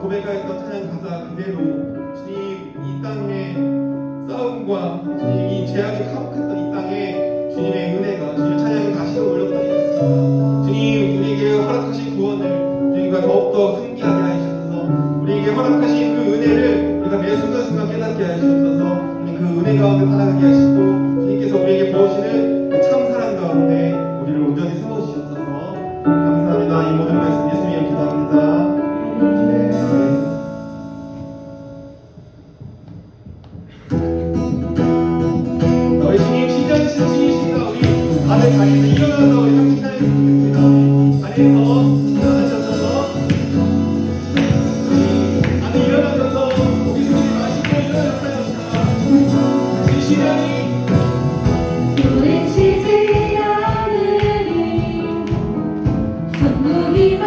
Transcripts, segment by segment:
고백하였던 찬양 가사 그대로 주님 이 땅에 싸움과 주님 이 죄악이 가득했던 이 땅에 주님의 은혜가 주님 찬양이 다시금 올려드리겠습니다. 주님 우리에게 허락하신 구원을 주님과 더욱더 상기하게 하시옵소서. 우리에게 허락하신 그 은혜를 우리가 매 순간순간 깨닫게 하시옵소서. 주님 그 은혜 가운데 살아가게 하시고 주님께서 우리에게 부어주시는 그 참 사랑 가운데 우리를 온전히 세워주시옵소서. 감사합니다. 이 모든 말씀 예수님 이름 기도합니다. 우리 주님 신령이신 주님이십니다. 우리 다들 자리에서 일어나서 우리 함께 찬양해 주겠습니다. 자리에서 일어나셔서 다들 일어나셔서 우리 손을 마시고 일어나셔서 우리 신령이 노래치지 않으리 천국이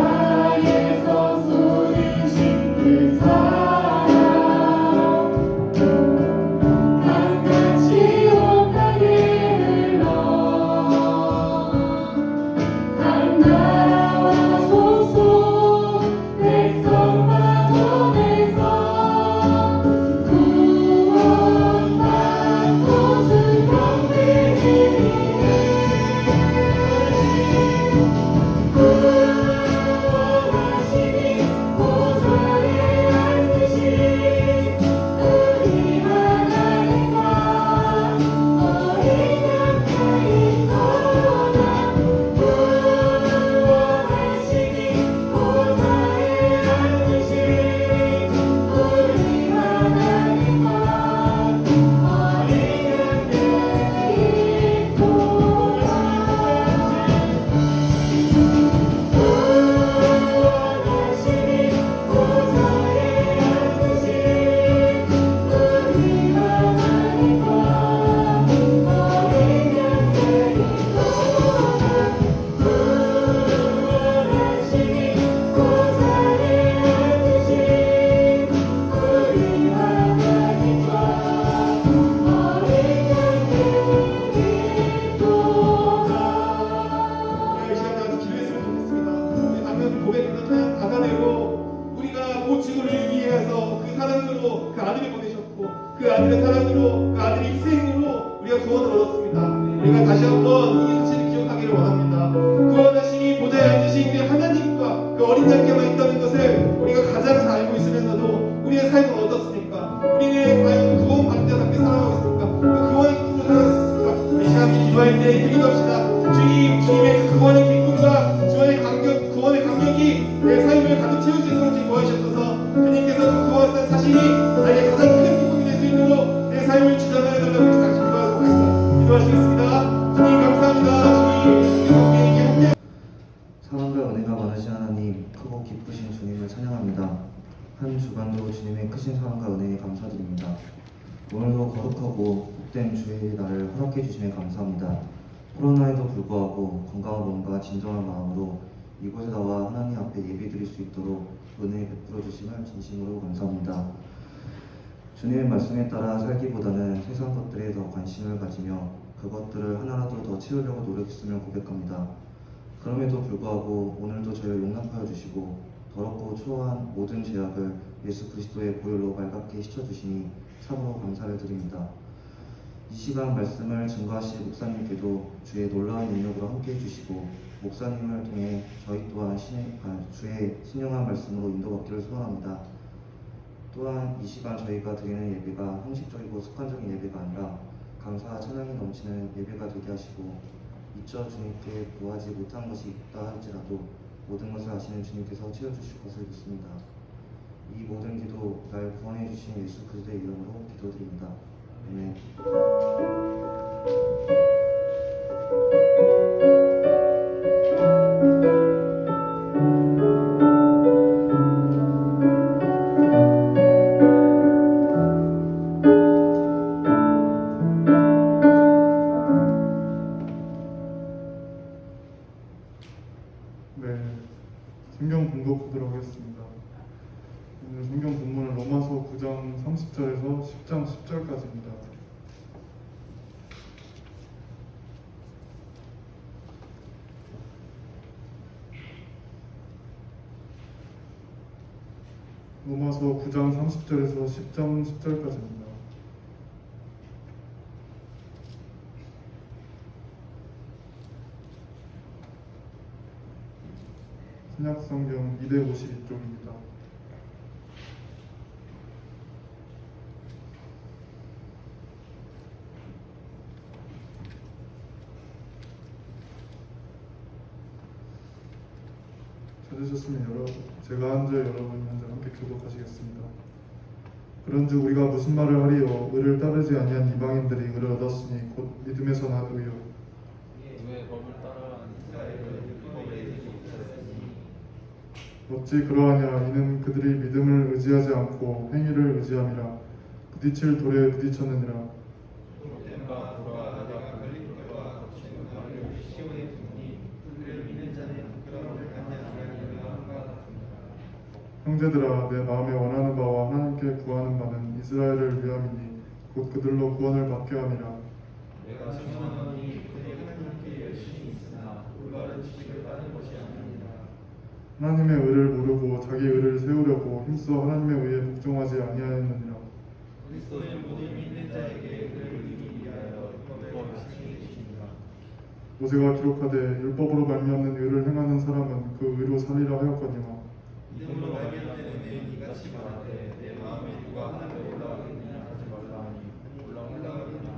십자가에서 쏟으신 그 사랑 강같이 온 땅에 흘러 한 나라와 소속 백성만 원해서 구원받고 주 경배해 구원하시니 보좌에 앉으신 우리 하나님과 어린 양가의 거나 구원하시니 보좌에 앉으신 우리 하나님과 어린 양가의 거나 구원하시니 보좌에 앉으신 우리 하나님과 어린 양가의 구원하시니 보좌에 앉으신 우리 하나님과 어린 양가의 이 시간 다 같이 기도했으면 좋겠습니다. 우리 방금 고백했던 찬양 가사대로 우리가 그 지구를 위해서 그 사랑으로 그 아들을 보내셨고 그 아들의 사랑으로 그 아들의 희생으로 우리가 구원을 얻었습니다. 우리가 다시 한번 이 사실을 기억하기를 원합니다. 구원하시니 보좌에 앉으신 우리 하나님과 그 어린 양께만 있다는 것을 우리가 가장 잘 알고 있으면서도 우리의 삶은 어떻습니까? 우리는 과연 그 구원받은 자답게 살아가고 있습니까? 그 구원의 기쁨으로 살아갈 수 있습니까? 이 시간 기도할 때 기도합시다. 주님의 그 구원의 기쁨과 구원의 감격이 내 삶을 가득 채울 수 있도록 주님 도와주셔서 주님께서 그 구원한 사실이 나에게 가장 큰 기쁨이 될 수 있도록 내 삶을 주장하여 달라고 같이 기도하도록 하겠습니다. 기도하시겠습니다. 주님 감사합니다. 주님 우리에게 함께 사랑과 은혜가 많으신 하나님, 크고 기쁘신 주님을 찬양합니다. 한 주간도 주님의 크신 사랑과 은혜에 감사드립니다. 오늘도 거룩하고 복된 주의 날을 허락해 주심에 감사합니다. 코로나에도 불구하고 건강한 몸과 진정한 마음으로 이곳에 나와 하나님 앞에 예배드릴 수 있도록 은혜 베풀어 주심을 진심으로 감사합니다. 주님의 말씀에 따라 살기보다는 세상 것들에 더 관심을 가지며 그것들을 하나라도 더 채우려고 노력했으면 고백합니다. 그럼에도 불구하고 오늘도 저희를 용납하여 주시고 더럽고 초라한 모든 죄악을 예수 그리스도의 보혈로 맑게 씻어주시니 참으로 감사를 드립니다. 이 시간 말씀을 증거하실 목사님께도 주의 놀라운 능력으로 함께 해주시고 목사님을 통해 저희 또한 주의 신령한 말씀으로 인도받기를 소원합니다. 또한 이 시간 저희가 드리는 예배가 형식적이고 습관적인 예배가 아니라 감사와 찬양이 넘치는 예배가 되게 하시고 이처 주님께 구하지 못한 것이 있다 할지라도 모든 것을 아시는 주님께서 채워주실 것을 믿습니다. 이 모든 기도 날 구원해 주신 예수 그리스도의 이름으로 기도드립니다. 아멘. 네, 성경 공독하도록 하겠습니다. 오늘 성경 본문은 로마서 9장 30절에서 10장 10절까지입니다. 로마서 9장 30절에서 10장 10절까지입니다. 신약성경 252쪽입니다. 찾으셨으면 제가 한 절 여러분이 한 절 함께 교독하시겠습니다. 그런즉 우리가 무슨 말을 하리요? 의를 따르지 아니한 이방인들이 의를 얻었으니 곧 믿음에서 나도요. 왜 법을 따라 이스라엘을 율법에 이르지 못하였으니 어찌 그러하냐? 이는 그들이 믿음을 의지하지 않고 행위를 의지함이라. 부딪힐 돌에 부딪혔느니라. 됨과 돌아 형제들아 내 마음에 원하는 바와 하나님께 구하는 바는 이스라엘을 위함이니 곧 그들로 구원을 받게 함이라. 내가 증언하노니 그들이 하나님께 열심히 있으나 올바른 지식을 따른 것이 아닙니다. 하나님의 의를 모르고 자기 의를 세우려고 힘써 하나님의 의에 복종하지 아니하였느니라. 그리스도의 모든 믿는 자에게 그를 이기 위하여 율법을 하시니 계십니다. 모세가 기록하되 율법으로 말미암는 의를 행하는 사람은 그 의로 살리라 하였거니와 믿음으로 발견되는 은혜는 이같이 말하되 내 마음에 누가 하나님께 올라가겠느냐 하지 말라 하니 올라가겠느냐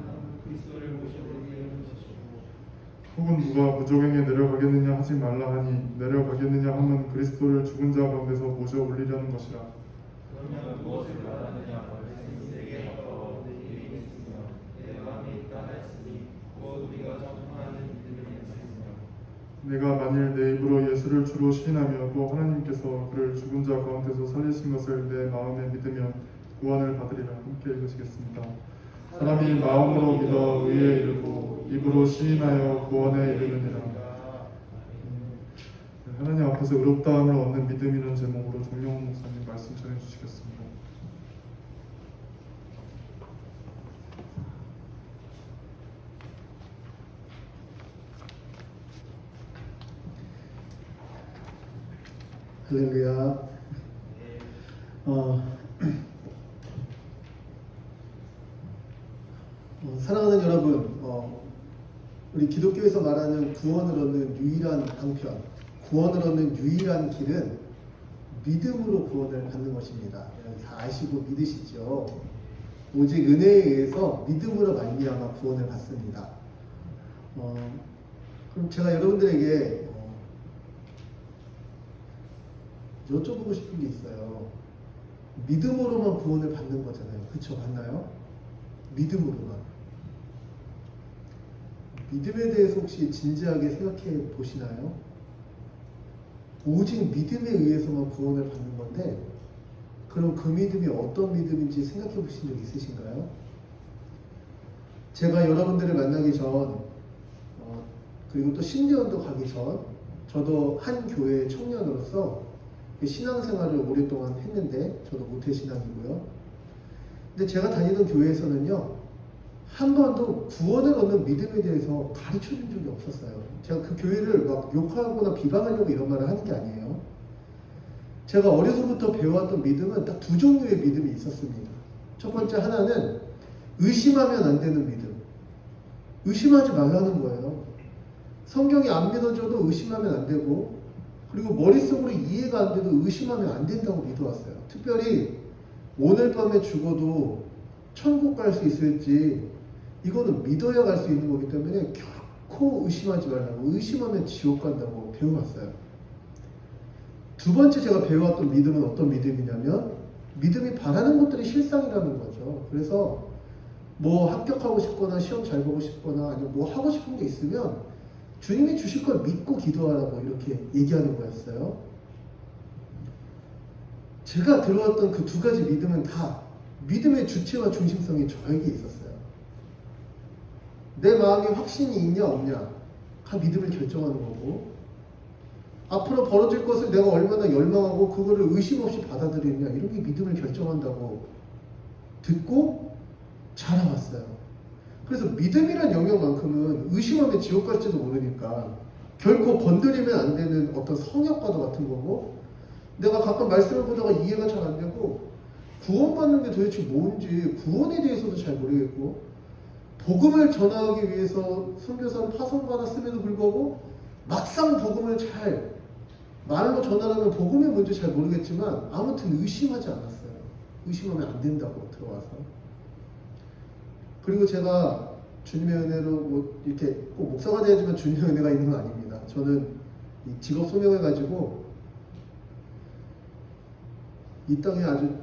그리스도를 모시고 이르시고 혹은 누가 무적행에 내려가겠느냐 하지 말라 하니 내려가겠느냐 하면 그리스도를 죽은 자 가운데서 모셔 올리려는 것이라. 그러면 무엇을 말하느냐 말씀이 내게 가까워 내 입에 있으며 내 마음에 있다 하였으니 곧 우리가 전파하는 믿음이 있으며 내가 만일 내 입으로 예수를 주로 시인하며 또 하나님께서 그를 죽은 자 가운데서 살리신 것을 내 마음에 믿으면 구원을 받으리라. 함께 읽으시겠습니다. 사람이 마음으로 믿어 의에 이르고 입으로 시인하여 구원에 이르느니라. 하나님 앞에서 의롭다함을 얻는 믿음이라는 제목으로 정영훈 목사님 말씀 전해 주시겠습니다. 할렐루야. 사랑하는 여러분, 우리 기독교에서 말하는 구원을 얻는 유일한 방편, 구원을 얻는 유일한 길은 믿음으로 구원을 받는 것입니다. 여러분 다 아시고 믿으시죠? 오직 은혜에 의해서 믿음으로 말미암아 구원을 받습니다. 그럼 제가 여러분들에게 여쭤보고 싶은 게 있어요. 믿음으로만 구원을 받는 거잖아요. 그쵸? 맞나요? 믿음으로만. 믿음에 대해서 혹시 진지하게 생각해 보시나요? 오직 믿음에 의해서만 구원을 받는 건데, 그럼 그 믿음이 어떤 믿음인지 생각해 보신 적 있으신가요? 제가 여러분들을 만나기 전, 그리고 또 신대원도 가기 전, 저도 한 교회의 청년으로서 신앙생활을 오랫동안 했는데, 저도 모태신앙이고요. 근데 제가 다니던 교회에서는요, 한 번도 구원을 얻는 믿음에 대해서 가르쳐 준 적이 없었어요. 제가 그 교회를 막 욕하거나 비방하려고 이런 말을 하는 게 아니에요. 제가 어려서부터 배워왔던 믿음은 딱 두 종류의 믿음이 있었습니다. 첫 번째 하나는 의심하면 안 되는 믿음. 의심하지 말라는 거예요. 성경이 안 믿어져도 의심하면 안 되고, 그리고 머릿속으로 이해가 안 돼도 의심하면 안 된다고 믿어왔어요. 특별히 오늘 밤에 죽어도 천국 갈 수 있을지 이거는 믿어야 갈 수 있는 거기 때문에 결코 의심하지 말라고, 의심하면 지옥 간다고 배워왔어요. 두 번째 제가 배워왔던 믿음은 어떤 믿음이냐면, 믿음이 바라는 것들이 실상이라는 거죠. 그래서 뭐 합격하고 싶거나 시험 잘 보고 싶거나 아니면 뭐 하고 싶은 게 있으면 주님이 주실 걸 믿고 기도하라고 이렇게 얘기하는 거였어요. 제가 들어왔던 그 두 가지 믿음은 다 믿음의 주체와 중심성이 저에게 있었어요. 내 마음에 확신이 있냐 없냐가 믿음을 결정하는 거고, 앞으로 벌어질 것을 내가 얼마나 열망하고 그거를 의심 없이 받아들이느냐, 이런 게 믿음을 결정한다고 듣고 자라왔어요. 그래서 믿음이란 영역만큼은 의심하면 지옥 갈지도 모르니까 결코 건드리면 안 되는 어떤 성역과도 같은 거고, 내가 가끔 말씀을 보다가 이해가 잘 안 되고 구원받는 게 도대체 뭔지 구원에 대해서도 잘 모르겠고, 복음을 전하기 위해서 선교사로 파송받았음에도 불구하고 막상 복음을 잘 말로 전하려면 복음이 뭔지 잘 모르겠지만 아무튼 의심하지 않았어요. 의심하면 안 된다고 들어와서. 그리고 제가 주님의 은혜로 뭐 이렇게 꼭 목사가 돼야지만 주님의 은혜가 있는 건 아닙니다. 저는 이 직업 소명을 가지고 이 땅에 아주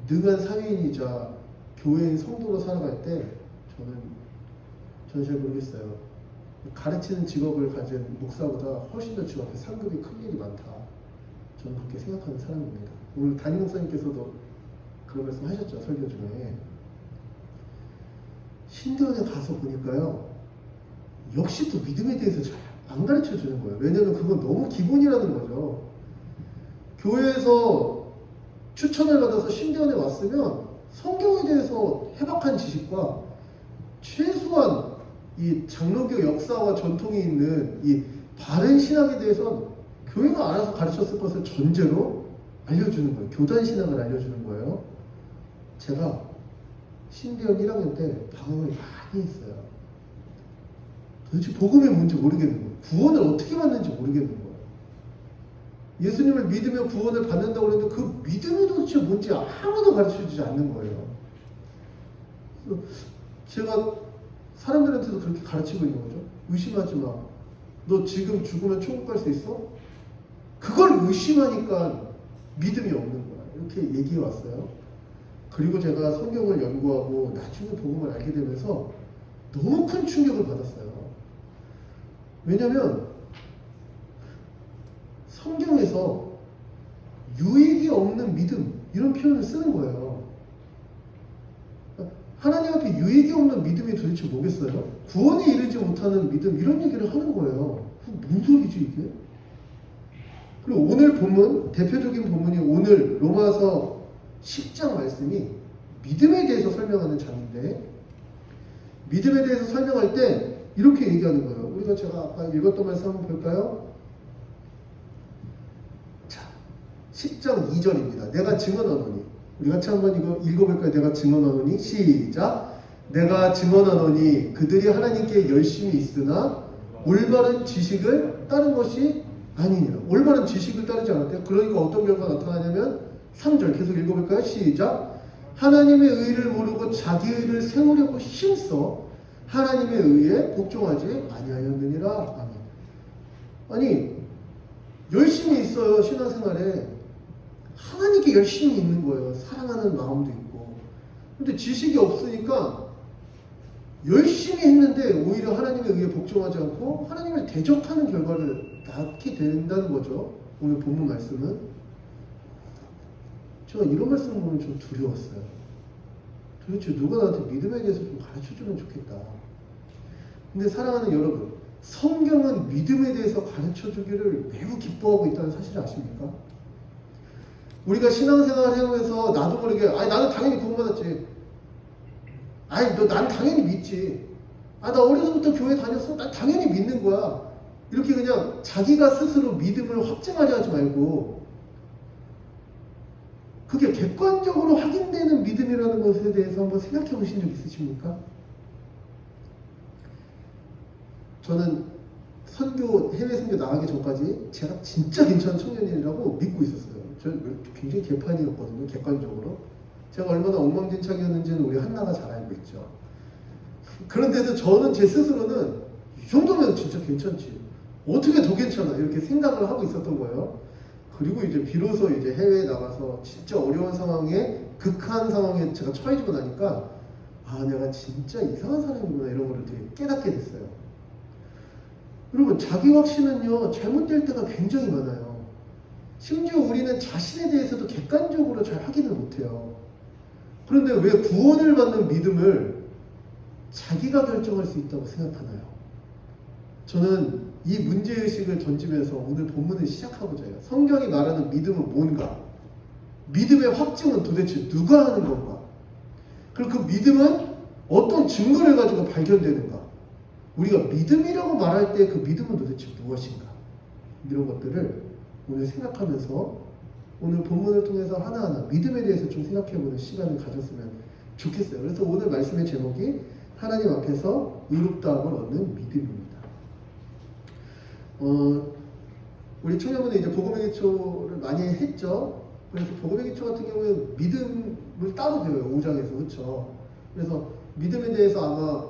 능한 사회인이자 교회인 성도로 살아갈 때 저는 잘 모르겠어요. 가르치는 직업을 가진 목사보다 훨씬 더 주 앞에 상급이 큰 일이 많다. 저는 그렇게 생각하는 사람입니다. 오늘 담임 목사님께서도 그런 말씀 하셨죠, 설교 중에. 신대원에 가서 보니까요, 역시 또 믿음에 대해서 잘 안 가르쳐 주는 거예요. 왜냐면 그건 너무 기본이라는 거죠. 교회에서 추천을 받아서 신대원에 왔으면 성경에 대해서 해박한 지식과 최소한 이 장로교 역사와 전통이 있는 이 바른 신학에 대해서 교회가 알아서 가르쳤을 것을 전제로 알려주는 거예요. 교단 신학을 알려주는 거예요. 제가 신대원 1학년 때 방황을 많이 했어요. 도대체 복음이 뭔지 모르겠는 거예요. 구원을 어떻게 받는지 모르겠는 거예요. 예수님을 믿으며 구원을 받는다고 그랬는데 그 믿음이 도대체 뭔지 아무도 가르쳐주지 않는 거예요. 그래서 제가 사람들한테도 그렇게 가르치고 있는 거죠. 의심하지 마. 너 지금 죽으면 천국 갈 수 있어? 그걸 의심하니까 믿음이 없는 거야. 이렇게 얘기해 왔어요. 그리고 제가 성경을 연구하고 나중에 복음을 알게 되면서 너무 큰 충격을 받았어요. 왜냐면 성경에서 유익이 없는 믿음 이런 표현을 쓰는 거예요. 하나님 앞에 유익이 없는 믿음이 도대체 뭐겠어요? 구원에 이르지 못하는 믿음 이런 얘기를 하는 거예요. 무슨 소리지 이게? 그리고 오늘 본문, 대표적인 본문이 오늘 로마서 10장 말씀이 믿음에 대해서 설명하는 장인데 믿음에 대해서 설명할 때 이렇게 얘기하는 거예요. 우리가 제가 아까 읽었던 말씀 한번 볼까요? 자, 10장 2절입니다. 내가 증언하노니 우리 같이 한번 이거 읽어볼까요? 내가 증언하노니 시작. 내가 증언하노니 그들이 하나님께 열심히 있으나 올바른 지식을 따른 것이 아니니라. 올바른 지식을 따르지 않았대요. 그러니까 어떤 결과가 나타나냐면 3절 계속 읽어볼까요? 시작. 하나님의 의를 모르고 자기 의를 세우려고 힘써 하나님의 의에 복종하지 아니하였느니라. 아멘. 아니 열심히 있어요. 신앙생활에 하나님께 열심히 있는 거예요. 사랑하는 마음도 있고. 근데 지식이 없으니까 열심히 했는데 오히려 하나님의 의에 복종하지 않고 하나님을 대적하는 결과를 낳게 된다는 거죠. 오늘 본문 말씀은. 제가 이런 말씀을 보면 좀 두려웠어요. 도대체 누가 나한테 믿음에 대해서 좀 가르쳐주면 좋겠다. 근데 사랑하는 여러분, 성경은 믿음에 대해서 가르쳐주기를 매우 기뻐하고 있다는 사실을 아십니까? 우리가 신앙생활을 해오면서 나도 모르게 나는 당연히 구원받았지. 난 당연히 믿지. 나 어려서부터 교회 다녔어. 난 당연히 믿는 거야. 이렇게 그냥 자기가 스스로 믿음을 확증하려 하지 말고 그게 객관적으로 확인되는 믿음이라는 것에 대해서 한번 생각해 보신 적 있으십니까? 저는 해외 선교 나가기 전까지 제가 진짜 괜찮은 청년이라고 믿고 있었어요. 저는 굉장히 개판이었거든요. 객관적으로. 제가 얼마나 엉망진창이었는지는 우리 한나가 잘 알고 있죠. 그런데도 저는 제 스스로는 이 정도면 진짜 괜찮지. 어떻게 더 괜찮아? 이렇게 생각을 하고 있었던 거예요. 그리고 이제 비로소 이제 해외에 나가서 진짜 어려운 상황에 극한 상황에 제가 처해지고 나니까 내가 진짜 이상한 사람이구나 이런 거를 되게 깨닫게 됐어요. 여러분 자기 확신은요 잘못될 때가 굉장히 많아요. 심지어 우리는 자신에 대해서도 객관적으로 잘 확인을 못해요. 그런데 왜 구원을 받는 믿음을 자기가 결정할 수 있다고 생각하나요? 저는 이 문제의식을 던지면서 오늘 본문을 시작하고자 해요. 성경이 말하는 믿음은 뭔가? 믿음의 확증은 도대체 누가 하는 건가? 그리고 그 믿음은 어떤 증거를 가지고 발견되는가? 우리가 믿음이라고 말할 때 그 믿음은 도대체 무엇인가? 이런 것들을 오늘 생각하면서 오늘 본문을 통해서 하나하나 믿음에 대해서 좀 생각해보는 시간을 가졌으면 좋겠어요. 그래서 오늘 말씀의 제목이 하나님 앞에서 의롭다함을 얻는 믿음입니다. 우리 청년분이 이제 복음의 기초를 많이 했죠. 그래서 복음의 기초 같은 경우는 믿음을 따로 배워요. 5장에서 그렇죠. 그래서 믿음에 대해서 아마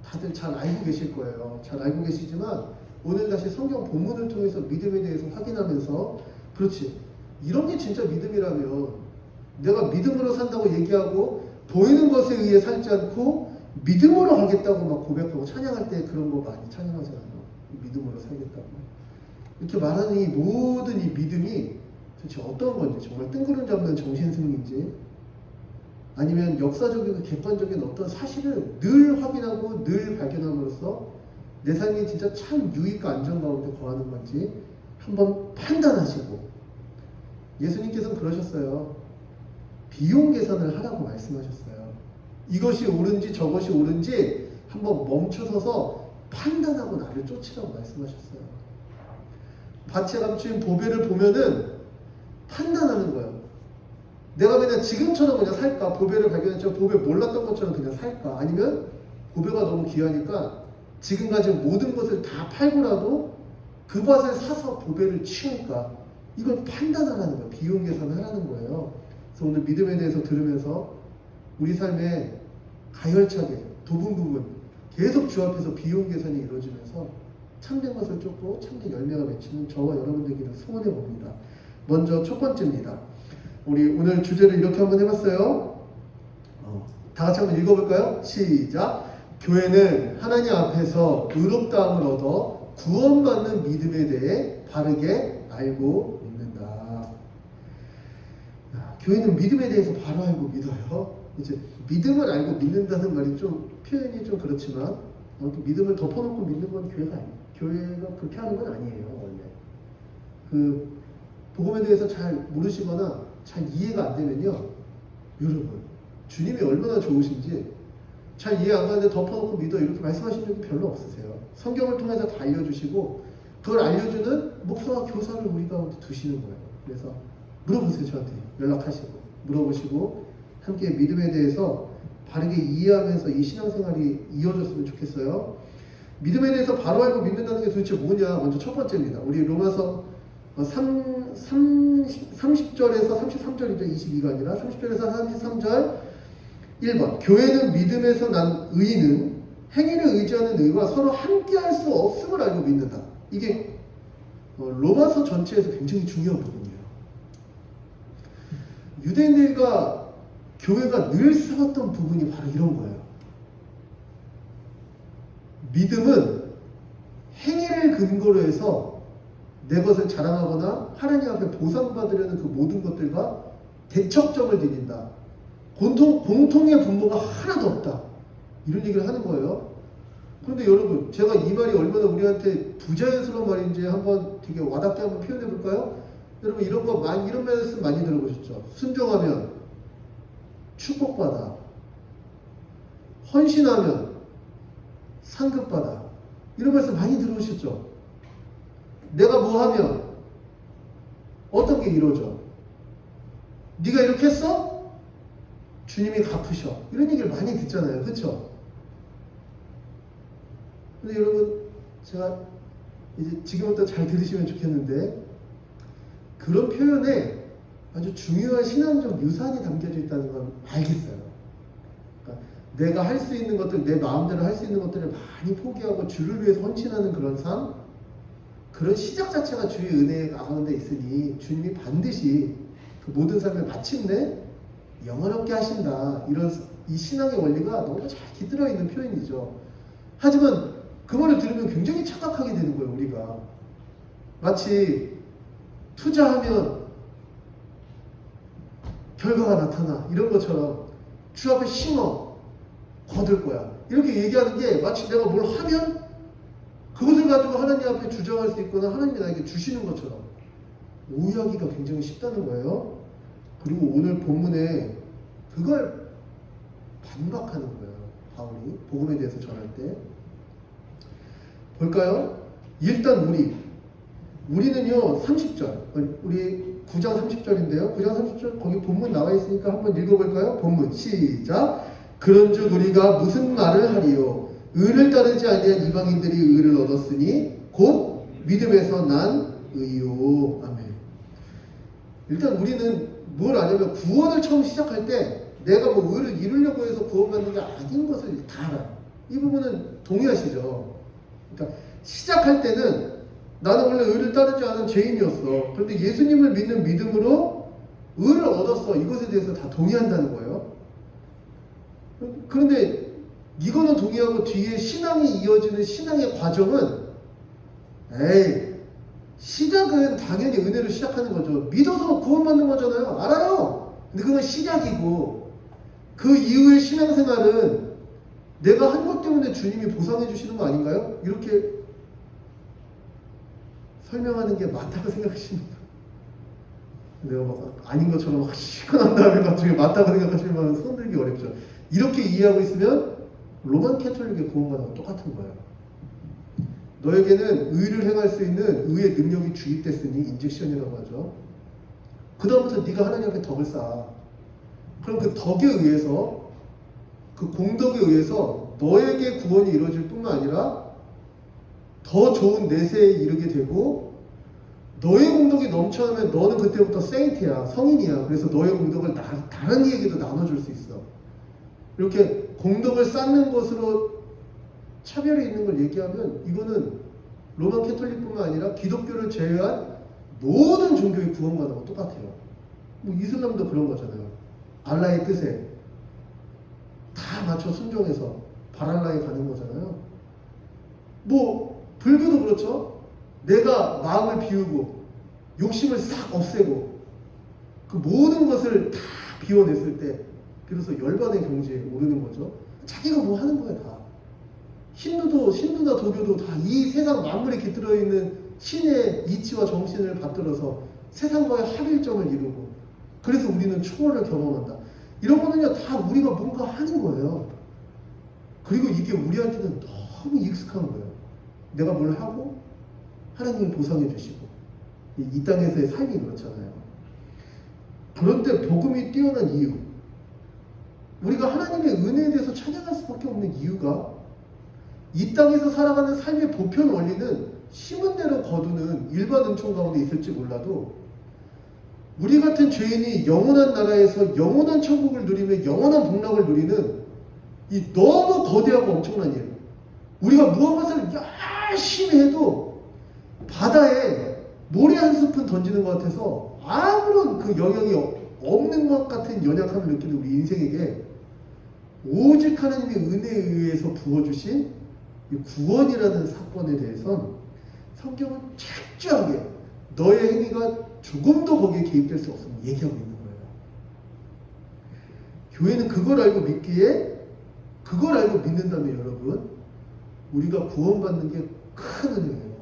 다들 잘 알고 계실 거예요. 잘 알고 계시지만 오늘 다시 성경 본문을 통해서 믿음에 대해서 확인하면서 그렇지 이런 게 진짜 믿음이라면 내가 믿음으로 산다고 얘기하고 보이는 것에 의해 살지 않고 믿음으로 가겠다고 막 고백하고 찬양할 때 그런 거 많이 찬양하잖아요. 믿음으로 살겠다고 이렇게 말하는 이 모든 이 믿음이 도대체 어떤 건지 정말 뜬구름 잡는 정신승리인지 아니면 역사적이고 객관적인 어떤 사실을 늘 확인하고 늘 발견함으로써 내 삶이 진짜 참 유익과 안전 가운데 거하는 건지 한번 판단하시고 예수님께서는 그러셨어요. 비용 계산을 하라고 말씀하셨어요. 이것이 옳은지 저것이 옳은지 한번 멈춰서서 판단하고 나를 쫓으라고 말씀하셨어요. 밭에 감추인 보배를 보면은 판단하는 거예요. 내가 그냥 지금처럼 그냥 살까? 보배를 발견했죠. 보배 몰랐던 것처럼 그냥 살까? 아니면 보배가 너무 귀하니까 지금 가진 모든 것을 다 팔고라도 그 밭을 사서 보배를 취할까? 이걸 판단하라는 거예요. 비용 계산을 하라는 거예요. 그래서 오늘 믿음에 대해서 들으면서 우리 삶에 가열차게 부분 계속 주 앞에서 비용 계산이 이루어지면서 참된 것을 쫓고 참된 열매가 맺히는 저와 여러분들에게 소원해 봅니다. 먼저 첫 번째입니다. 우리 오늘 주제를 이렇게 한번 해봤어요. 다 같이 한번 읽어볼까요? 시작. 교회는 하나님 앞에서 의롭다함을 얻어 구원받는 믿음에 대해 바르게 알고 믿는다. 교회는 믿음에 대해서 바로 알고 믿어요. 이제 믿음을 알고 믿는다는 말이 좀 표현이 좀 그렇지만 믿음을 덮어놓고 믿는 건 교회가 아니에요. 교회가 그렇게 하는 건 아니에요. 원래 그 복음에 대해서 잘 모르시거나 잘 이해가 안 되면요, 여러분 주님이 얼마나 좋으신지 잘 이해 안 가는데 덮어놓고 믿어 이렇게 말씀하신 적이 별로 없으세요. 성경을 통해서 다 알려주시고 그걸 알려주는 목사와 교사를 우리 가운데 두시는 거예요. 그래서 물어보세요. 저한테 연락하시고 물어보시고 함께 믿음에 대해서 바르게 이해하면서 이 신앙생활이 이어졌으면 좋겠어요. 믿음에 대해서 바로 알고 믿는다는 게 도대체 뭐냐? 먼저 첫 번째입니다. 우리 로마서 30절에서 33절이죠. 22가 아니라 30절에서 33절 1번. 교회는 믿음에서 난 의인은 행위를 의지하는 의와 서로 함께할 수 없음을 알고 믿는다. 이게 로마서 전체에서 굉장히 중요한 부분이에요. 유대인들과 교회가 늘 싸웠던 부분이 바로 이런 거예요. 믿음은 행위를 근거로 해서 내 것을 자랑하거나 하나님 앞에 보상받으려는 그 모든 것들과 대척점을 지닌다. 공통의 분모가 하나도 없다. 이런 얘기를 하는 거예요. 그런데 여러분, 제가 이 말이 얼마나 우리한테 부자연스러운 말인지 한번 되게 와닿게 한번 표현해 볼까요? 여러분 이런 말씀 많이 들어보셨죠? 순종하면 축복받아, 헌신하면 상급받아, 이런 말씀 많이 들어보셨죠? 내가 뭐 하면 어떤 게 이루어져? 네가 이렇게 했어? 주님이 갚으셔. 이런 얘기를 많이 듣잖아요. 그렇죠? 근데 여러분, 제가 이제 지금부터 잘 들으시면 좋겠는데, 그런 표현에 아주 중요한 신앙적 유산이 담겨져 있다는 건 알겠어요. 그러니까 내가 할 수 있는 것들, 내 마음대로 할 수 있는 것들을 많이 포기하고 주를 위해서 헌신하는 그런 삶, 그런 시작 자체가 주의 은혜 가운데 있으니 주님이 반드시 그 모든 삶을 마침내 영원롭게 하신다. 이런 이 신앙의 원리가 너무 잘 깃들어 있는 표현이죠. 하지만 그 말을 들으면 굉장히 착각하게 되는 거예요. 우리가 마치 투자하면 결과가 나타나 이런 것처럼 주 앞에 심어 거둘 거야. 이렇게 얘기하는 게 마치 내가 뭘 하면 그것을 가지고 하나님 앞에 주장할 수 있거나 하나님이 나에게 주시는 것처럼 오해하기가 굉장히 쉽다는 거예요. 그리고 오늘 본문에 그걸 반박하는 거예요. 바울이 복음에 대해서 전할 때. 볼까요? 일단 우리는요 30절, 우리 9장 30절인데요 9장 30절 거기 본문 나와 있으니까 한번 읽어볼까요? 본문 시작. 그런즉 우리가 무슨 말을 하리요? 의를 따르지 아니한 이방인들이 의를 얻었으니 곧 믿음에서 난 의요. 아멘. 일단 우리는 뭘 아냐면 구원을 처음 시작할 때 내가 뭐 의를 이루려고 해서 구원받는 게 아닌 것을 다 알아요. 이 부분은 동의하시죠? 그러니까 시작할 때는 나는 원래 의를 따르지 않은 죄인이었어. 그런데 예수님을 믿는 믿음으로 의를 얻었어. 이것에 대해서 다 동의한다는 거예요. 그런데 이거는 동의하고 뒤에 신앙이 이어지는 신앙의 과정은 시작은 당연히 은혜로 시작하는 거죠. 믿어서 구원받는 거잖아요. 알아요. 근데 그건 시작이고 그 이후의 신앙생활은 내가 한 것 때문에 주님이 보상해 주시는 거 아닌가요? 이렇게 설명하는 게 맞다고 생각하시는 내가 막 아닌 것처럼 막 시큰한 다음에 갑자기 맞다고 생각하시면 손들기 어렵죠. 이렇게 이해하고 있으면 로만 캐톨릭의 구원과는 똑같은 거예요. 너에게는 의를 행할 수 있는 의의 능력이 주입됐으니 인젝션이라고 하죠. 그 다음부터 네가 하나님 앞에 덕을 쌓아. 그럼 그 덕에 의해서, 그 공덕에 의해서 너에게 구원이 이루어질 뿐만 아니라 더 좋은 내세에 이르게 되고, 너의 공덕이 넘쳐나면 너는 그때부터 세인트야, 성인이야. 그래서 너의 공덕을 다른 이에게도 나눠줄 수 있어. 이렇게 공덕을 쌓는 것으로 차별이 있는 걸 얘기하면 이거는 로만 캐톨릭뿐만 아니라 기독교를 제외한 모든 종교의 구원과는 똑같아요. 뭐 이슬람도 그런 거잖아요. 알라의 뜻에 다 맞춰 순종해서 발알라에 가는 거잖아요. 뭐 불교도 그렇죠. 내가 마음을 비우고 욕심을 싹 없애고 그 모든 것을 다 비워냈을 때 비로소 열반의 경지에 오르는 거죠. 자기가 뭐 하는 거야 다. 힌두나 도교도 다 이 세상 만물에 깃들어 있는 신의 이치와 정신을 받들어서 세상과의 합일점을 이루고, 그래서 우리는 초월을 경험한다. 이런 거는요 다 우리가 뭔가 하는 거예요. 그리고 이게 우리한테는 너무 익숙한 거예요. 내가 뭘 하고 하나님이 보상해 주시고, 이 땅에서의 삶이 그렇잖아요. 그런데 복음이 뛰어난 이유, 우리가 하나님의 은혜에 대해서 찬양할 수밖에 없는 이유가, 이 땅에서 살아가는 삶의 보편 원리는 심은 대로 거두는 일반 은총 가운데 있을지 몰라도, 우리 같은 죄인이 영원한 나라에서 영원한 천국을 누리며 영원한 복락을 누리는 이 너무 거대하고 엄청난 일, 우리가 무엇을 열심히 해도 바다에 모래 한 스푼 던지는 것 같아서 아무런 그 영향이 없는 것 같은 연약함을 느끼는 우리 인생에게 오직 하나님의 은혜에 의해서 부어주신 이 구원이라는 사건에 대해선 성경은 철저하게 너의 행위가 조금도 거기에 개입될 수 없음을 얘기하고 있는 거예요. 교회는 그걸 알고 믿기에, 그걸 알고 믿는다면 여러분, 우리가 구원받는 게 큰 은혜예요.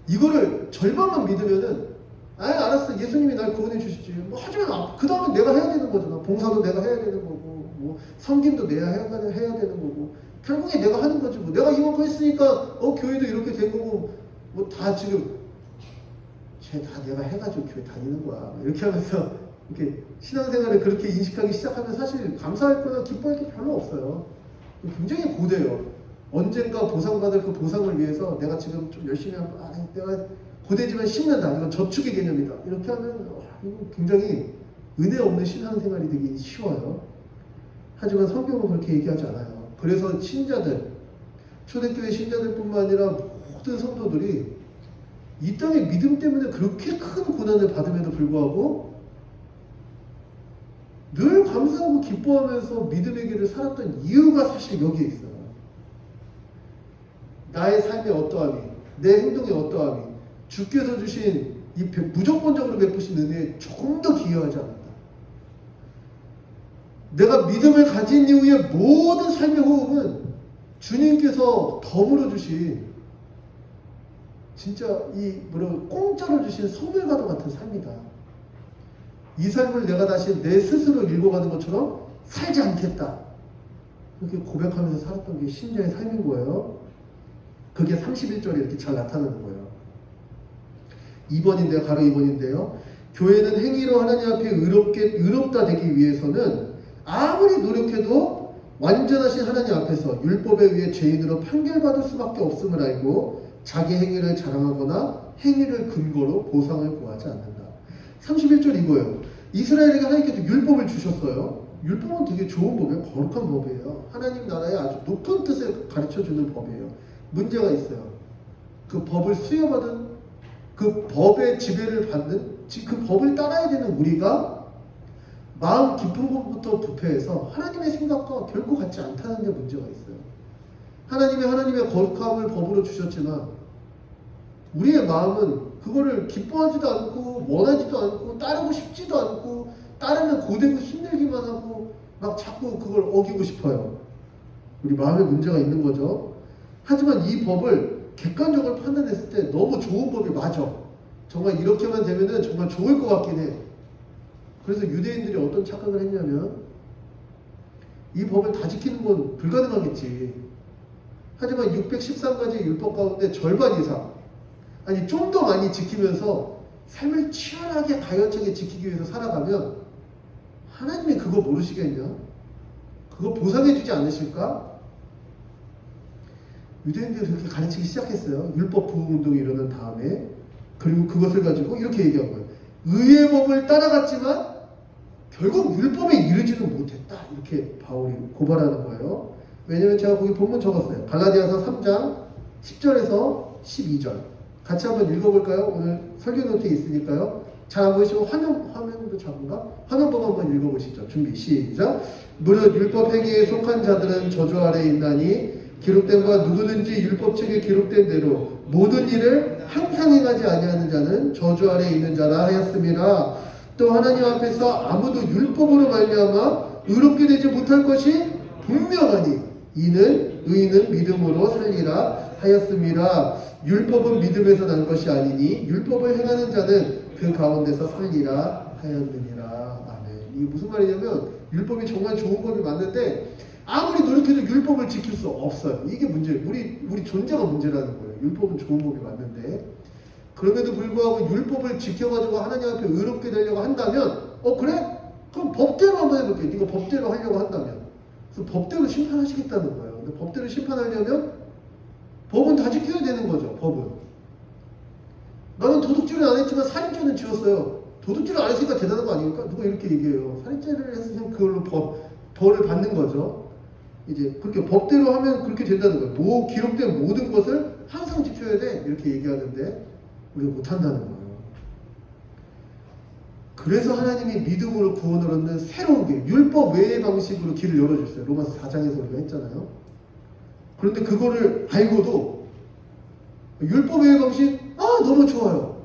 이거를 절반만 믿으면은 알았어, 예수님이 날 구원해 주시지 뭐 하지만 그 다음에 내가 해야 되는 거잖아. 봉사도 내가 해야 되는 거고, 뭐 섬김도 내가 해야 되는 거고, 결국에 내가 하는 거지. 뭐 내가 이만큼 했으니까 교회도 이렇게 된 거고, 뭐 다 지금 쟤 다 내가 해가지고 교회 다니는 거야 이렇게 하면서 이렇게 신앙생활을 그렇게 인식하기 시작하면 사실 감사할 거나 기뻐할 게 별로 없어요. 굉장히 고대요. 언젠가 보상받을 그 보상을 위해서 내가 지금 좀 열심히 하고, 내가 고대지만 심는다, 이건 저축의 개념이다, 이렇게 하면 이거 굉장히 은혜 없는 신앙생활이 되기 쉬워요. 하지만 성경은 그렇게 얘기하지 않아요. 그래서 신자들, 초대교회 신자들뿐만 아니라 모든 성도들이 이 땅의 믿음 때문에 그렇게 큰 고난을 받음에도 불구하고 늘 감사하고 기뻐하면서 믿음의 길을 살았던 이유가 사실 여기에 있어요. 나의 삶의 어떠함이, 내 행동의 어떠함이 주께서 주신 이 무조건적으로 베푸신 은혜에 조금 더 기여하지 않았다. 내가 믿음을 가진 이후에 모든 삶의 호흡은 주님께서 덤으로 주신, 진짜 공짜로 주신 선물과도 같은 삶이다. 이 삶을 내가 다시 내 스스로 읽어가는 것처럼 살지 않겠다, 이렇게 고백하면서 살았던 게 신자의 삶인 거예요. 그게 31절에 이렇게 잘 나타나는 거예요. 2번인데요, 가로 2번인데요. 교회는 행위로 하나님 앞에 의롭다 되기 위해서는 아무리 노력해도 완전하신 하나님 앞에서 율법에 의해 죄인으로 판결받을 수밖에 없음을 알고 자기 행위를 자랑하거나 행위를 근거로 보상을 구하지 않는다. 31절 이거예요. 이스라엘에게 하나님께서 율법을 주셨어요. 율법은 되게 좋은 법이에요. 거룩한 법이에요. 하나님 나라의 아주 높은 뜻을 가르쳐주는 법이에요. 문제가 있어요. 그 법을 수여받은, 그 법의 지배를 받는, 그 법을 따라야 되는 우리가 마음 깊은 것부터 부패해서 하나님의 생각과 결코 같지 않다는 데 문제가 있어요. 하나님의 거룩함을 법으로 주셨지만 우리의 마음은 그거를 기뻐하지도 않고 원하지도 않고 따르고 싶지도 않고, 따르면 고되고 힘들기만 하고 막 자꾸 그걸 어기고 싶어요. 우리 마음에 문제가 있는 거죠. 하지만 이 법을 객관적으로 판단했을 때 너무 좋은 법이 맞아. 정말 이렇게만 되면은 정말 좋을 것 같긴 해. 그래서 유대인들이 어떤 착각을 했냐면 이 법을 다 지키는 건 불가능하겠지. 하지만 613가지 율법 가운데 절반 이상, 아니 좀 더 많이 지키면서 삶을 치열하게 가열차게 지키기 위해서 살아가면 하나님이 그거 모르시겠냐? 그거 보상해주지 않으실까? 유대인들이 그렇게 가르치기 시작했어요. 율법 부흥운동이 일어난 다음에. 그리고 그것을 가지고 이렇게 얘기한 거예요. 의의 법을 따라갔지만 결국 율법에 이르지는 못했다. 이렇게 바울이 고발하는 거예요. 왜냐면 제가 거기 본문 적었어요. 갈라디아서 3장 10절에서 12절. 같이 한번 읽어볼까요? 오늘 설교 노트에 있으니까요. 잘 안 보이시고 화면도 작은가? 화면 보고 한번 읽어보시죠. 준비 시작. 무릇 율법 행위에 속한 자들은 저주 아래에 있나니 기록된 바 누구든지 율법책에 기록된 대로 모든 일을 항상 행하지 아니하는 자는 저주 아래에 있는 자라 하였음이라. 또 하나님 앞에서 아무도 율법으로 말미암아 의롭게 되지 못할 것이 분명하니 이는 의인은 믿음으로 살리라 하였음이라. 율법은 믿음에서 난 것이 아니니 율법을 행하는 자는 그 가운데서 살리라 하였느니라. 아멘. 이게 무슨 말이냐면 율법이 정말 좋은 법이 맞는데 아무리 노력해도 율법을 지킬 수 없어요. 이게 문제예요. 우리 존재가 문제라는 거예요. 율법은 좋은 법이 맞는데 그럼에도 불구하고 율법을 지켜가지고 하나님 앞에 의롭게 되려고 한다면 그래? 그럼 법대로 한번 해볼게. 네가 법대로 하려고 한다면. 그래서 법대로 심판하시겠다는 거예요. 근데 법대로 심판하려면 법은 다 지켜야 되는 거죠. 법은. 나는 도둑질을 안 했지만 살인죄는 지었어요. 도둑질을 안 했으니까 대단한 거 아닙니까? 누가 이렇게 얘기해요. 살인죄를 했으면 그걸로 벌을 받는 거죠. 이제 그렇게 법대로 하면 그렇게 된다는 거예요. 기록된 모든 것을 항상 지켜야 돼. 이렇게 얘기하는데 우리가 못한다는 거예요. 그래서 하나님이 믿음으로 구원을 얻는 새로운 길, 율법 외의 방식으로 길을 열어줬어요. 로마서 4장에서 우리가 했잖아요. 그런데 그거를 알고도 율법 외의 방식, 너무 좋아요.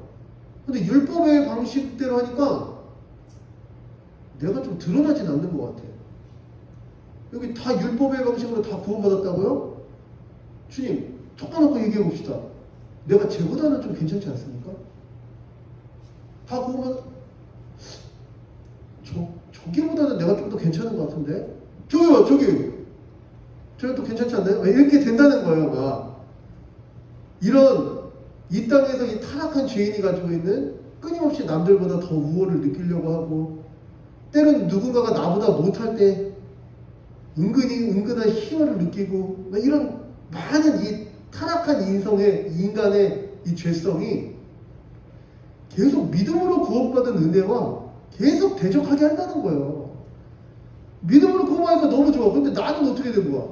근데 율법 외의 방식대로 하니까 내가 좀 드러나진 않는 것 같아요. 여기 다 율법의 방식으로 다 구원받았다고요? 주님, 턱 까놓고 얘기해 봅시다. 내가 쟤보다는 좀 괜찮지 않습니까? 다 구원받... 저기보다는 내가 좀 더 괜찮은 것 같은데? 저기 또 괜찮지 않나요? 이렇게 된다는 거예요, 막. 이 땅에서 이 타락한 죄인이 가지고 있는 끊임없이 남들보다 더 우월을 느끼려고 하고, 때로는 누군가가 나보다 못할 때 은근한 희열을 느끼고, 막 이런 많은 이 타락한 인간의 이 죄성이 계속 믿음으로 구원받은 은혜와 계속 대적하게 한다는 거예요. 믿음으로 구원하니까 너무 좋아. 근데 나는 어떻게 된 거야?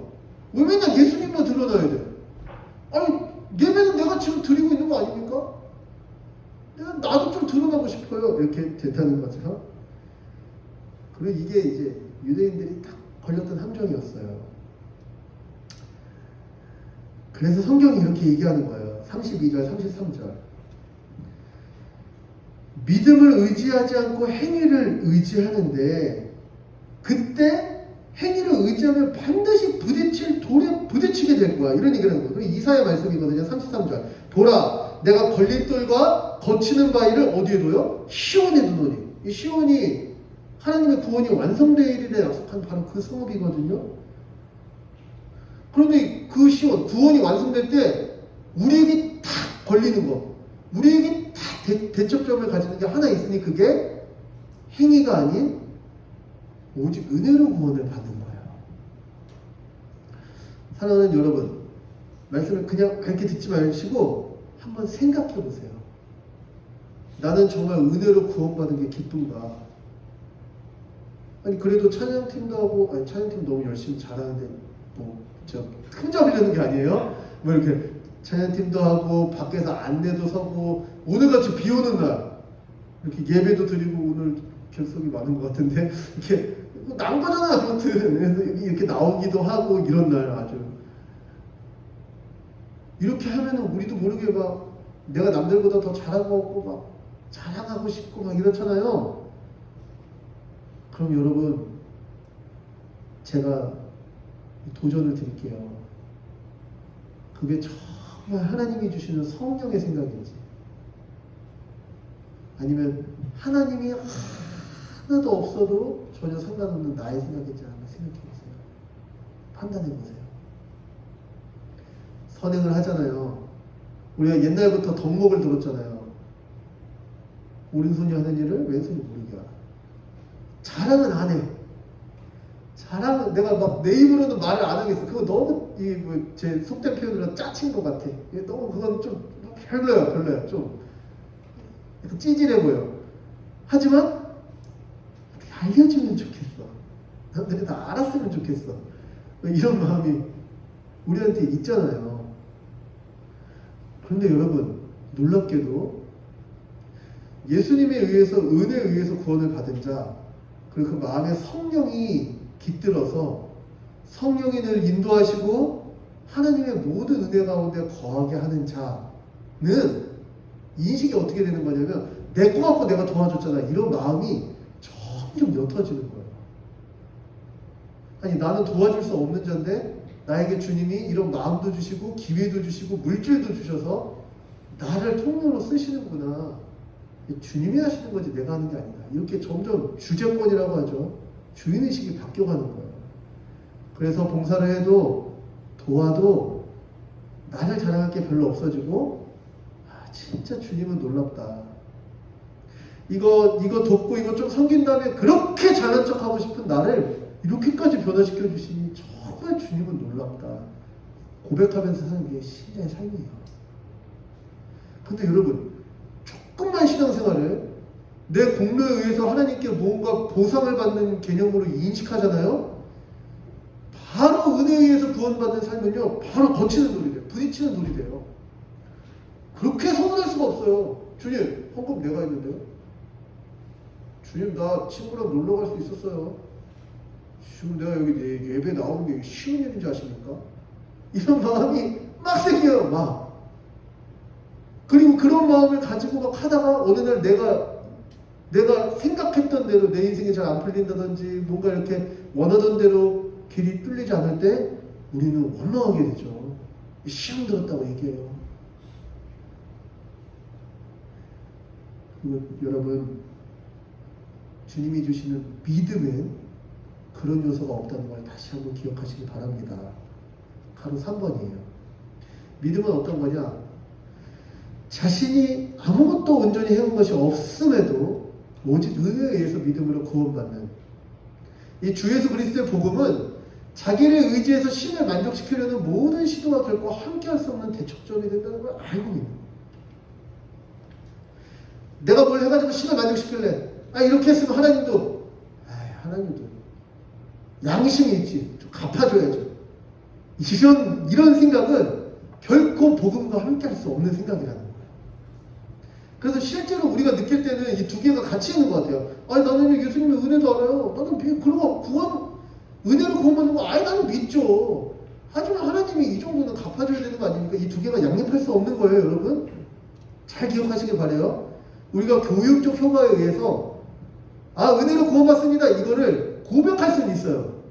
왜 맨날 예수님만 드러나야 돼? 아니, 예배는 내가 지금 드리고 있는 거 아닙니까? 나도 좀 드러나고 싶어요. 이렇게 된다는 거죠. 그리고 이게 이제 유대인들이 딱 걸렸던 함정이었어요. 그래서 성경이 이렇게 얘기하는 거예요. 32절, 33절. 믿음을 의지하지 않고 행위를 의지하는데 그때 행위를 의지하면 반드시 돌에 부딪히게 될 거야. 이런 얘기를 하는 거예요. 이사야 말씀이거든요. 33절. 보라, 내가 걸림돌과 거치는 바위를 어디에 둬요? 시온에 두노니. 이 시온이 하나님의 구원이 완성되리라 약속한 바로 그 성읍이거든요. 그런데 그 시온, 구원이 완성될 때 우리에게 다 걸리는 거, 우리에게 다 대척점을 가지는 게 하나 있으니 그게 행위가 아닌 오직 은혜로 구원을 받는 거예요. 사랑하는 여러분, 말씀을 그냥 그렇게 듣지 마시고 한번 생각해 보세요. 나는 정말 은혜로 구원받은 게 기쁜가? 아니 그래도 찬양팀도 하고, 찬양팀 너무 열심히 잘하는데 큰 잡으려는 게 아니에요. 뭐 이렇게 찬양팀도 하고 밖에서 안내도 서고 오늘같이 비 오는 날 이렇게 예배도 드리고, 오늘 결석이 많은 것 같은데 이렇게 난 거잖아요. 아무튼 그래서 이렇게 나오기도 하고 이런 날 아주 이렇게 하면은 우리도 모르게 막 내가 남들보다 더 잘하고 없고 막 자랑하고 싶고 막 이렇잖아요. 그럼 여러분, 제가 도전을 드릴게요. 그게 정말 하나님이 주시는 성령의 생각인지, 아니면 하나님이 하나도 없어도 전혀 상관없는 나의 생각인지 한번 생각해 보세요. 판단해 보세요. 선행을 하잖아요. 우리가 옛날부터 덕목을 들었잖아요. 오른손이 하는 일을 왼손이 모르게 하라. 자랑은 안 해. 자랑은 내가 막 내 입으로는 말을 안 하겠어. 그거 너무 제 속된 표현으로 짜친 것 같아. 너무 그건 좀 별로야. 좀 약간 찌질해 보여. 하지만 알려주면 좋겠어. 남들이 다 알았으면 좋겠어. 이런 마음이 우리한테 있잖아요. 그런데 여러분, 놀랍게도 예수님에 의해서, 은혜에 의해서 구원을 받은 자, 그리고 그 마음에 성령이 깃들어서 성령이 늘 인도하시고 하나님의 모든 은혜 가운데 거하게 하는 자는 인식이 어떻게 되는 거냐면, 내 거 갖고 내가 도와줬잖아, 이런 마음이 점점 옅어지는 거예요. 아니, 나는 도와줄 수 없는 자인데 나에게 주님이 이런 마음도 주시고 기회도 주시고 물질도 주셔서 나를 통로로 쓰시는구나. 주님이 하시는 거지 내가 하는 게 아니다. 이렇게 점점 주재권이라고 하죠. 주인의식이 바뀌어가는 거예요. 그래서 봉사를 해도 도와도 나를 자랑할 게 별로 없어지고, 진짜 주님은 놀랍다. 이거 돕고 이거 좀 섬긴 다음에 그렇게 잘난 척하고 싶은 나를 이렇게까지 변화시켜 주시니 정말 주님은 놀랍다. 고백하면서 사는 게 신자의 삶이에요. 근데 여러분, 조금만 신앙생활을 내 공로에 의해서 하나님께 뭔가 보상을 받는 개념으로 인식하잖아요. 바로 은혜에 의해서 구원받는 삶은요, 바로 거치는 돌이 돼요. 부딪히는 돌이 돼요. 그렇게 서운할 수가 없어요. 주님, 헌금 내가 했는데요. 주님, 나 친구랑 놀러 갈 수 있었어요. 지금 내가 여기 예배 나오는 게 쉬운 일인지 아십니까? 이런 마음이 막 생겨요, 막. 그리고 그런 마음을 가지고 막 하다가 어느 날 내가 생각했던 대로 내 인생이 잘 안 풀린다든지 뭔가 이렇게 원하던 대로 길이 뚫리지 않을 때 우리는 원망하게 되죠. 시험 들었다고 얘기해요. 그리고 여러분, 주님이 주시는 믿음엔 그런 요소가 없다는 걸 다시 한번 기억하시기 바랍니다. 바로 3번이에요. 믿음은 어떤 거냐? 자신이 아무것도 온전히 해온 것이 없음에도 오직 은혜에 의해서 믿음으로 구원받는, 이 주 예수 그리스도의 복음은 자기를 의지해서 신을 만족시키려는 모든 시도와 결과 함께할 수 없는 대척점이 된다는 걸 알고 있는 거예요. 내가 뭘 해가지고 신을 만족시킬래? 이렇게 했으면 하나님도 양심이 있지, 좀 갚아줘야죠. 이런 생각은 결코 복음과 함께할 수 없는 생각이라는 거예요. 그래서 실제로 우리가 느낄 때는 이 두 개가 같이 있는 것 같아요. 나는 예수님의 은혜도 알아요. 나는 그러고 은혜로 구원받는 거 나는 믿죠. 하지만 하나님이 이 정도는 갚아줘야 되는 거 아닙니까? 이 두 개가 양립할 수 없는 거예요, 여러분. 잘 기억하시길 바라요. 우리가 교육적 효과에 의해서 은혜로 구원받습니다, 이거를 고백할 수는 있어요.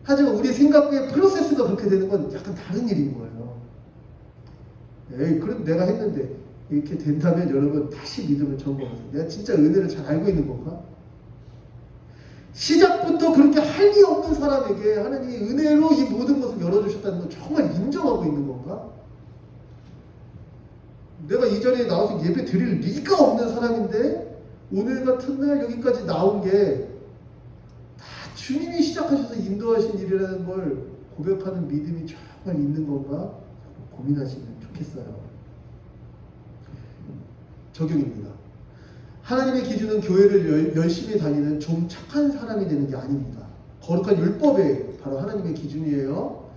하지만 우리 생각의 프로세스가 그렇게 되는 건 약간 다른 일인 거예요. 그럼 내가 했는데 이렇게 된다면 여러분, 다시 믿음을 점검하세요. 내가 진짜 은혜를 잘 알고 있는 건가? 시작부터 그렇게 할 리 없는 사람에게 하나님이 은혜로 이 모든 것을 열어주셨다는 걸 정말 인정하고 있는 건가? 내가 이 자리에 나와서 예배 드릴 리가 없는 사람인데 오늘 같은 날 여기까지 나온 게 다 주님이 시작하셔서 인도하신 일이라는 걸 고백하는 믿음이 정말 있는 건가? 고민하시면 좋겠어요. 적용입니다. 하나님의 기준은 교회를 열심히 다니는 좀 착한 사람이 되는 게 아닙니다. 거룩한 율법이 바로 하나님의 기준이에요.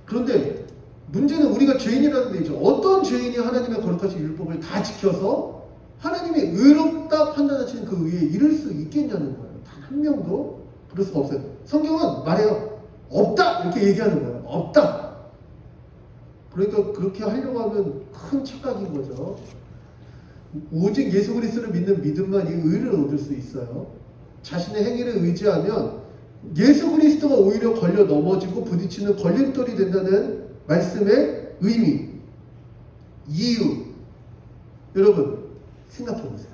그런데 문제는 우리가 죄인이라는 데 있죠. 어떤 죄인이 하나님의 거룩하신 율법을 다 지켜서 하나님이 의롭다 판단하시는 그 의에 이를 수 있겠냐는 거예요. 단 한 명도 그럴 수가 없어요. 성경은 말해요. 없다! 이렇게 얘기하는 거예요. 없다! 그러니까 그렇게 하려고 하면 큰 착각인 거죠. 오직 예수 그리스도를 믿는 믿음만이 의를 얻을 수 있어요. 자신의 행위를 의지하면 예수 그리스도가 오히려 걸려 넘어지고 부딪히는 걸림돌이 된다는 말씀의 의미, 이유, 여러분 생각해 보세요.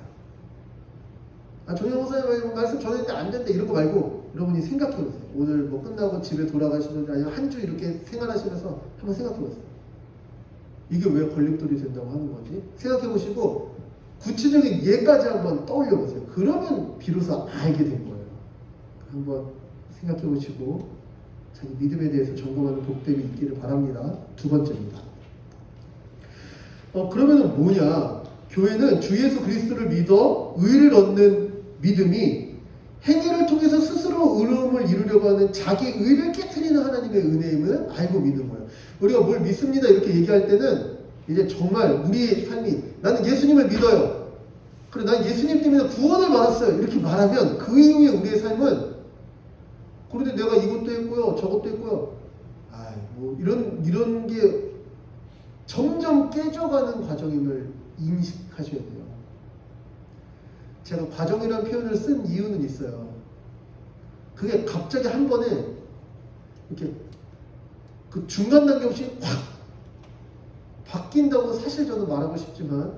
조영 목사님 말씀 전했는데 안 된다 이런 거 말고 여러분이 생각해 보세요. 오늘 뭐 끝나고 집에 돌아가시든지 아니면 한 주 이렇게 생활하시면서 한번 생각해 보세요. 이게 왜 걸림돌이 된다고 하는 거지? 생각해 보시고 구체적인 예까지 한번 떠올려 보세요. 그러면 비로소 알게 된 거예요. 한번 생각해 보시고 자기 믿음에 대해서 점검하는 복됨이 있기를 바랍니다. 두 번째입니다. 그러면은 뭐냐? 교회는 주 예수 그리스도를 믿어 의를 얻는 믿음이 행위를 통해서 스스로 의로움을 이루려고 하는 자기 의를 깨트리는 하나님의 은혜임을 알고 믿는 거예요. 우리가 뭘 믿습니다 이렇게 얘기할 때는 이제 정말 우리의 삶이 나는 예수님을 믿어요. 그래 난 예수님 때문에 구원을 받았어요. 이렇게 말하면 그 이후에 우리의 삶은 그런데 내가 이것도 했고요, 저것도 했고요. 뭐 이런 게 점점 깨져가는 과정임을 인식하셔야 돼요. 제가 과정이라는 표현을 쓴 이유는 있어요. 그게 갑자기 한 번에 이렇게 그 중간 단계 없이 확 바뀐다고 사실 저는 말하고 싶지만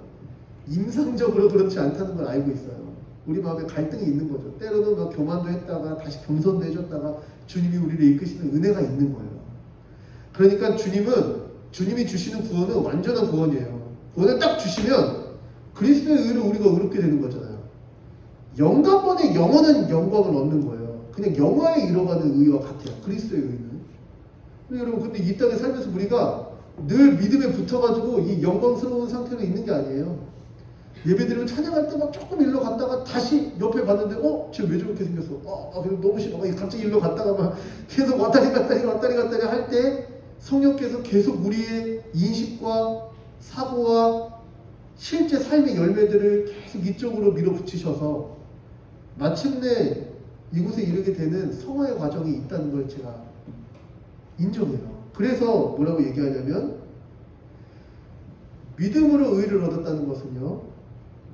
임상적으로 그렇지 않다는 걸 알고 있어요. 우리 마음에 갈등이 있는 거죠. 때로는 막 교만도 했다가 다시 겸손도 해줬다가 주님이 우리를 이끄시는 은혜가 있는 거예요. 그러니까 주님이 주시는 구원은 완전한 구원이에요. 구원을 딱 주시면 그리스도의 의를 우리가 의롭게 되는 거잖아요. 영감번에 영원한 영광을 얻는 거예요. 그냥 영화에 이뤄가는 의와 같아요. 그리스도의 의는. 근데 여러분 근데 이 땅에 살면서 우리가 늘 믿음에 붙어가지고 이 영광스러운 상태로 있는 게 아니에요. 예배드리고 찬양할 때 막 조금 일로 갔다가 다시 옆에 봤는데 쟤 왜 저렇게 생겼어? 너무 싫어. 갑자기 일로 갔다가 막 계속 왔다리 갔다리 할 때 성령께서 계속 우리의 인식과 사고와 실제 삶의 열매들을 계속 이쪽으로 밀어붙이셔서 마침내 이곳에 이르게 되는 성화의 과정이 있다는 걸 제가 인정해요. 그래서 뭐라고 얘기하냐면 믿음으로 의를 얻었다는 것은요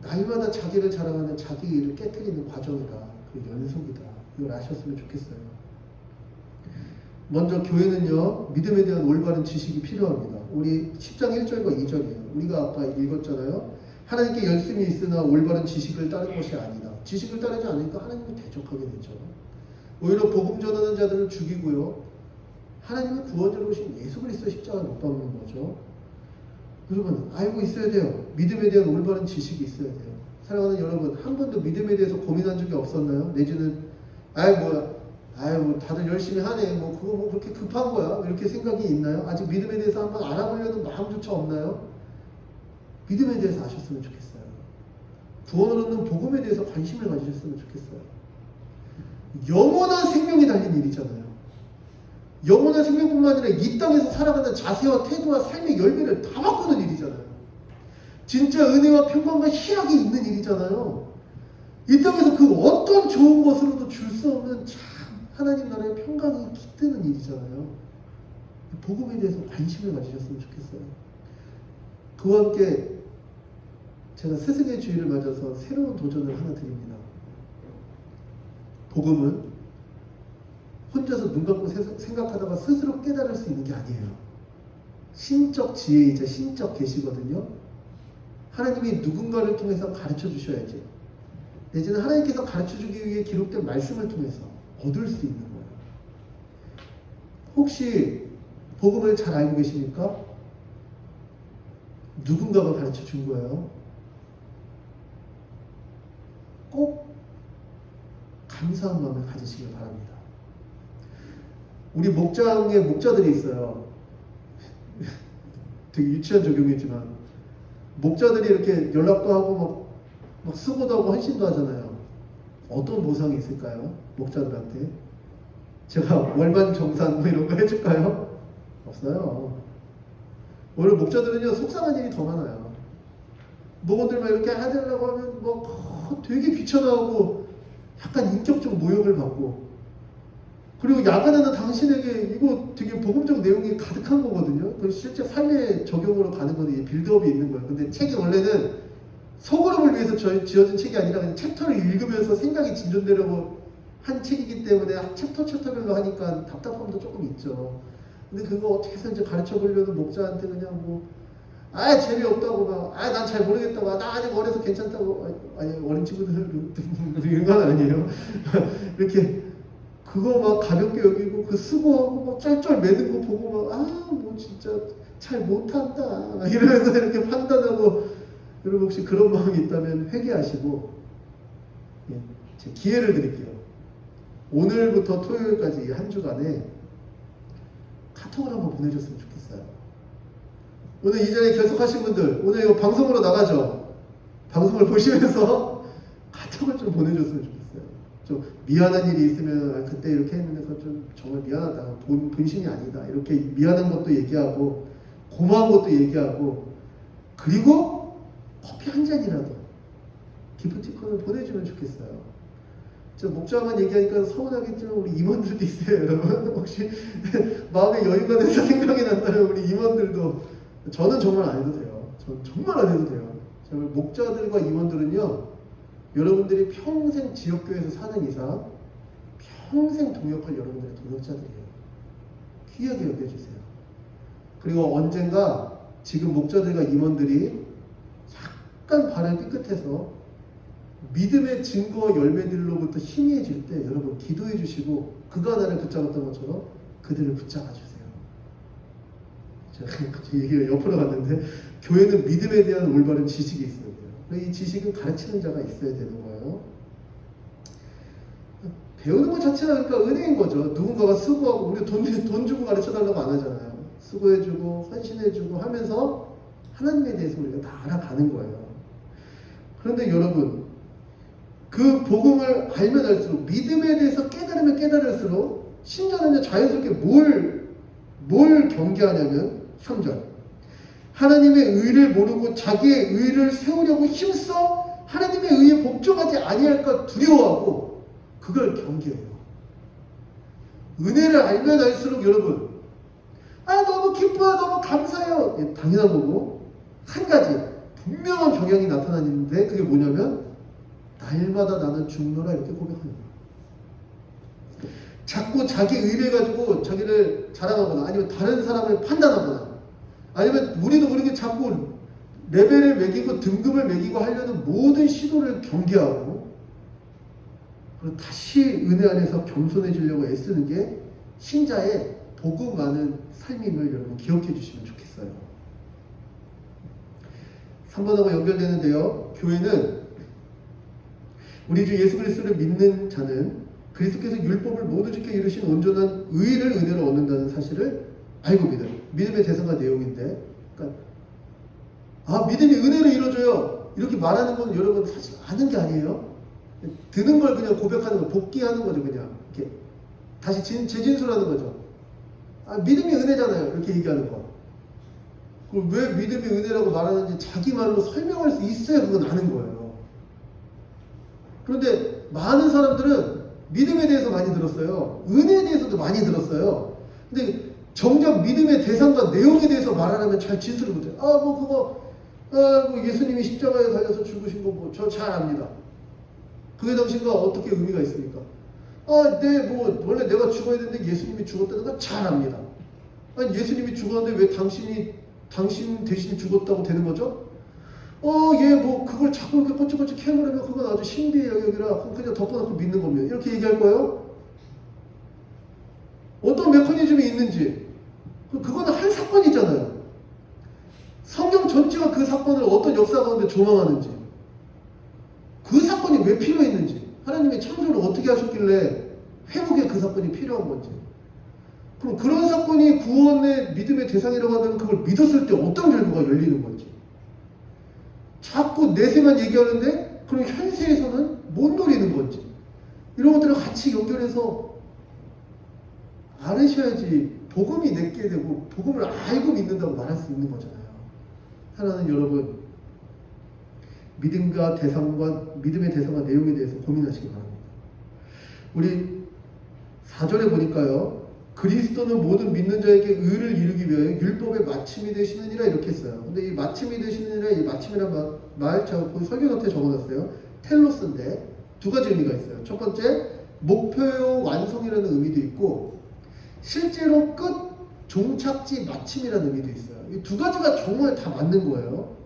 날마다 자기를 자랑하는 자기 의를 깨트리는 과정이다. 그 연속이다. 이걸 아셨으면 좋겠어요. 먼저 교회는요 믿음에 대한 올바른 지식이 필요합니다. 우리 10장 1절과 2절이에요. 우리가 아까 읽었잖아요. 하나님께 열심이 있으나 올바른 지식을 따르는 것이 아니다. 지식을 따르지 않으니까 하나님을 대적하게 되죠. 오히려 복음 전하는 자들을 죽이고요. 하나님의 구원자로 오신 예수 그리스도 십자가를 못 박는 거죠. 여러분 알고 있어야 돼요. 믿음에 대한 올바른 지식이 있어야 돼요. 사랑하는 여러분 한 번도 믿음에 대해서 고민한 적이 없었나요? 내지는 뭐 다들 열심히 하네. 그거 그렇게 급한 거야. 이렇게 생각이 있나요? 아직 믿음에 대해서 한번 알아보려는 마음조차 없나요? 믿음에 대해서 아셨으면 좋겠어요. 구원을 얻는 복음에 대해서 관심을 가지셨으면 좋겠어요. 영원한 생명이 달린 일이잖아요. 영원한 생명뿐만 아니라 이 땅에서 살아가는 자세와 태도와 삶의 열매를 다 바꾸는 일이잖아요. 진짜 은혜와 평강과 희락이 있는 일이잖아요. 이 땅에서 그 어떤 좋은 것으로도 줄 수 없는 참 하나님 나라의 평강이 깃드는 일이잖아요. 복음에 대해서 관심을 가지셨으면 좋겠어요. 그와 함께 제가 스승의 주의를 맞아서 새로운 도전을 하나 드립니다. 복음은 혼자서 눈 감고 생각하다가 스스로 깨달을 수 있는 게 아니에요. 신적 지혜이자 신적 계시거든요. 하나님이 누군가를 통해서 가르쳐 주셔야지. 내지는 하나님께서 가르쳐 주기 위해 기록된 말씀을 통해서 얻을 수 있는 거예요. 혹시 복음을 잘 알고 계십니까? 누군가가 가르쳐 준 거예요. 꼭 감사한 마음을 가지시길 바랍니다. 우리 목장에 목자들이 있어요. 되게 유치한 적용이지만 목자들이 이렇게 연락도 하고 막 수고도 하고 헌신도 하잖아요. 어떤 보상이 있을까요? 목자들한테 제가 월반 정산 이런 거 해줄까요? 없어요. 오히려 목자들은요 속상한 일이 더 많아요. 목원들만 이렇게 해달라고 하면 되게 귀찮아하고 약간 인격적 모욕을 받고, 그리고 야간에는 당신에게 이거 되게 복음적 내용이 가득한 거거든요. 그 실제 삶의 적용으로 가는 거는 빌드업이 있는 거예요. 근데 책이 원래는 소그룹을 위해서 지어진 책이 아니라 그냥 챕터를 읽으면서 생각이 진전되려고 한 책이기 때문에 챕터별로 하니까 답답함도 조금 있죠. 근데 그거 어떻게 해서 이제 가르쳐 보려는 목자한테 그냥 아 재미없다고 막 아 난 잘 모르겠다고 나 아직 어려서 괜찮다고 아니 어린 친구들 이런 건 아니에요. 이렇게 그거 막 가볍게 여기고 그 수고하고 막 쩔쩔 매는 거 보고 막 아 뭐 진짜 잘 못한다 막 이러면서 이렇게 판단하고 여러분 혹시 그런 마음이 있다면 회개하시고 예, 제 기회를 드릴게요. 오늘부터 토요일까지 한 주간에 카톡을 한번 보내줬으면 좋겠어요. 오늘 이 자리에 결석하신 분들 오늘 이거 방송으로 나가죠. 방송을 보시면서 카톡을 좀 보내줬으면 좋겠어요. 좀 미안한 일이 있으면 아, 그때 이렇게 했는데 그거 좀 정말 미안하다. 본심이 아니다. 이렇게 미안한 것도 얘기하고 고마운 것도 얘기하고 그리고 커피 한 잔이라도 기프티콘을 보내주면 좋겠어요. 저 목자만 얘기하니까 서운하겠지만 우리 임원들도 있어요. 여러분 혹시 마음에 여유가 돼서 생각이 난다면 우리 임원들도 저는 정말 안 해도 돼요. 전 정말 안 해도 돼요. 정말 목자들과 임원들은요. 여러분들이 평생 지역교회에서 사는 이상 평생 동역할 여러분들의 동역자들이에요. 귀하게 여겨주세요. 그리고 언젠가 지금 목자들과 임원들이 약간 발을 삐끗해서 믿음의 증거와 열매들로부터 희미해질 때 여러분 기도해 주시고 그가 나를 붙잡았던 것처럼 그들을 붙잡아 주세요. 제가 얘기가 옆으로 갔는데 교회는 믿음에 대한 올바른 지식이 있어야 돼요. 이 지식은 가르치는 자가 있어야 되는 거예요. 배우는 것 자체가 그러니까 은혜인 거죠. 누군가가 수고하고 우리 돈 주고 가르쳐달라고 안 하잖아요. 수고해주고 헌신해주고 하면서 하나님에 대해서 우리가 다 알아가는 거예요. 그런데 여러분 그 복음을 알면 알수록 믿음에 대해서 깨달으면 깨달을수록 신자는 자연스럽게 뭘 경계하냐면 3절 하나님의 의를 모르고 자기의 의를 세우려고 힘써 하나님의 의에 복종하지 아니할까 두려워하고 그걸 경계해요. 은혜를 알면 알수록 여러분 아 너무 기뻐요 너무 감사해요 예, 당연한 거고 한 가지 분명한 경향이 나타나는데 그게 뭐냐면 날마다 나는 죽노라 이렇게 고백하는 거예요. 자꾸 자기 의를 가지고 자기를 자랑하거나 아니면 다른 사람을 판단하거나 아니면 우리도 모르게 자꾸 레벨을 매기고 등급을 매기고 하려는 모든 시도를 경계하고 그리고 다시 은혜 안에서 겸손해지려고 애쓰는 게 신자의 복음 많은 삶임을 여러분 기억해 주시면 좋겠어요. 3번하고 연결되는데요. 교회는 우리 주 예수 그리스도를 믿는 자는 그리스도께서 율법을 모두 지켜 이루신 온전한 의를 은혜로 얻는다는 사실을 알고 믿음의 대상과 내용인데 그러니까 믿음이 은혜로 이루어져요. 이렇게 말하는 건 여러분 사실 아는 게 아니에요. 드는 걸 그냥 고백하는 거 복귀하는 거죠. 그냥 이렇게 다시 재진술하는 거죠. 믿음이 은혜잖아요. 이렇게 얘기하는 거. 그럼 왜 믿음이 은혜라고 말하는지 자기 말로 설명할 수 있어야 그건 아는 거예요. 그런데 많은 사람들은 믿음에 대해서 많이 들었어요. 은혜에 대해서도 많이 들었어요. 근데 정작 믿음의 대상과 내용에 대해서 말하려면 잘 진술을 못해요. 뭐 예수님이 십자가에 달려서 죽으신 거 뭐 저 잘 압니다. 그게 당신과 어떻게 의미가 있습니까? 원래 내가 죽어야 되는데 예수님이 죽었다는 건 잘 압니다. 아니 예수님이 죽었는데 왜 당신 대신 죽었다고 되는 거죠? 그걸 자꾸 이렇게 꼬치꼬치 캐물으면 그건 아주 신비의 영역이라 그냥 덮어놓고 믿는 겁니다. 이렇게 얘기할 거예요? 어떤 메커니즘이 있는지. 그거는 한 사건이잖아요. 성경 전체가 그 사건을 어떤 역사 가운데 조망하는지. 그 사건이 왜 필요했는지. 하나님이 창조를 어떻게 하셨길래 회복에 그 사건이 필요한 건지. 그럼 그런 사건이 구원의 믿음의 대상이라고 한다면 그걸 믿었을 때 어떤 결과가 열리는 건지. 자꾸 내세만 얘기하는데 그럼 현세에서는 못 노리는 건지 이런 것들을 같이 연결해서 알으셔야지 복음이 내게 되고 복음을 알고 믿는다고 말할 수 있는 거잖아요. 하나는 여러분 믿음의 대상과 내용에 대해서 고민하시기 바랍니다. 우리 4절에 보니까요. 그리스도는 모든 믿는 자에게 의를 이루기 위하여 율법의 마침이 되시느니라 이렇게 했어요. 근데 이 마침이 되시느니라 이 마침이란 말 제가 거기 설교노트에 적어놨어요. 텔로스인데 두 가지 의미가 있어요. 첫 번째 목표요 완성이라는 의미도 있고 실제로 끝 종착지 마침이라는 의미도 있어요. 이 두 가지가 정말 다 맞는 거예요.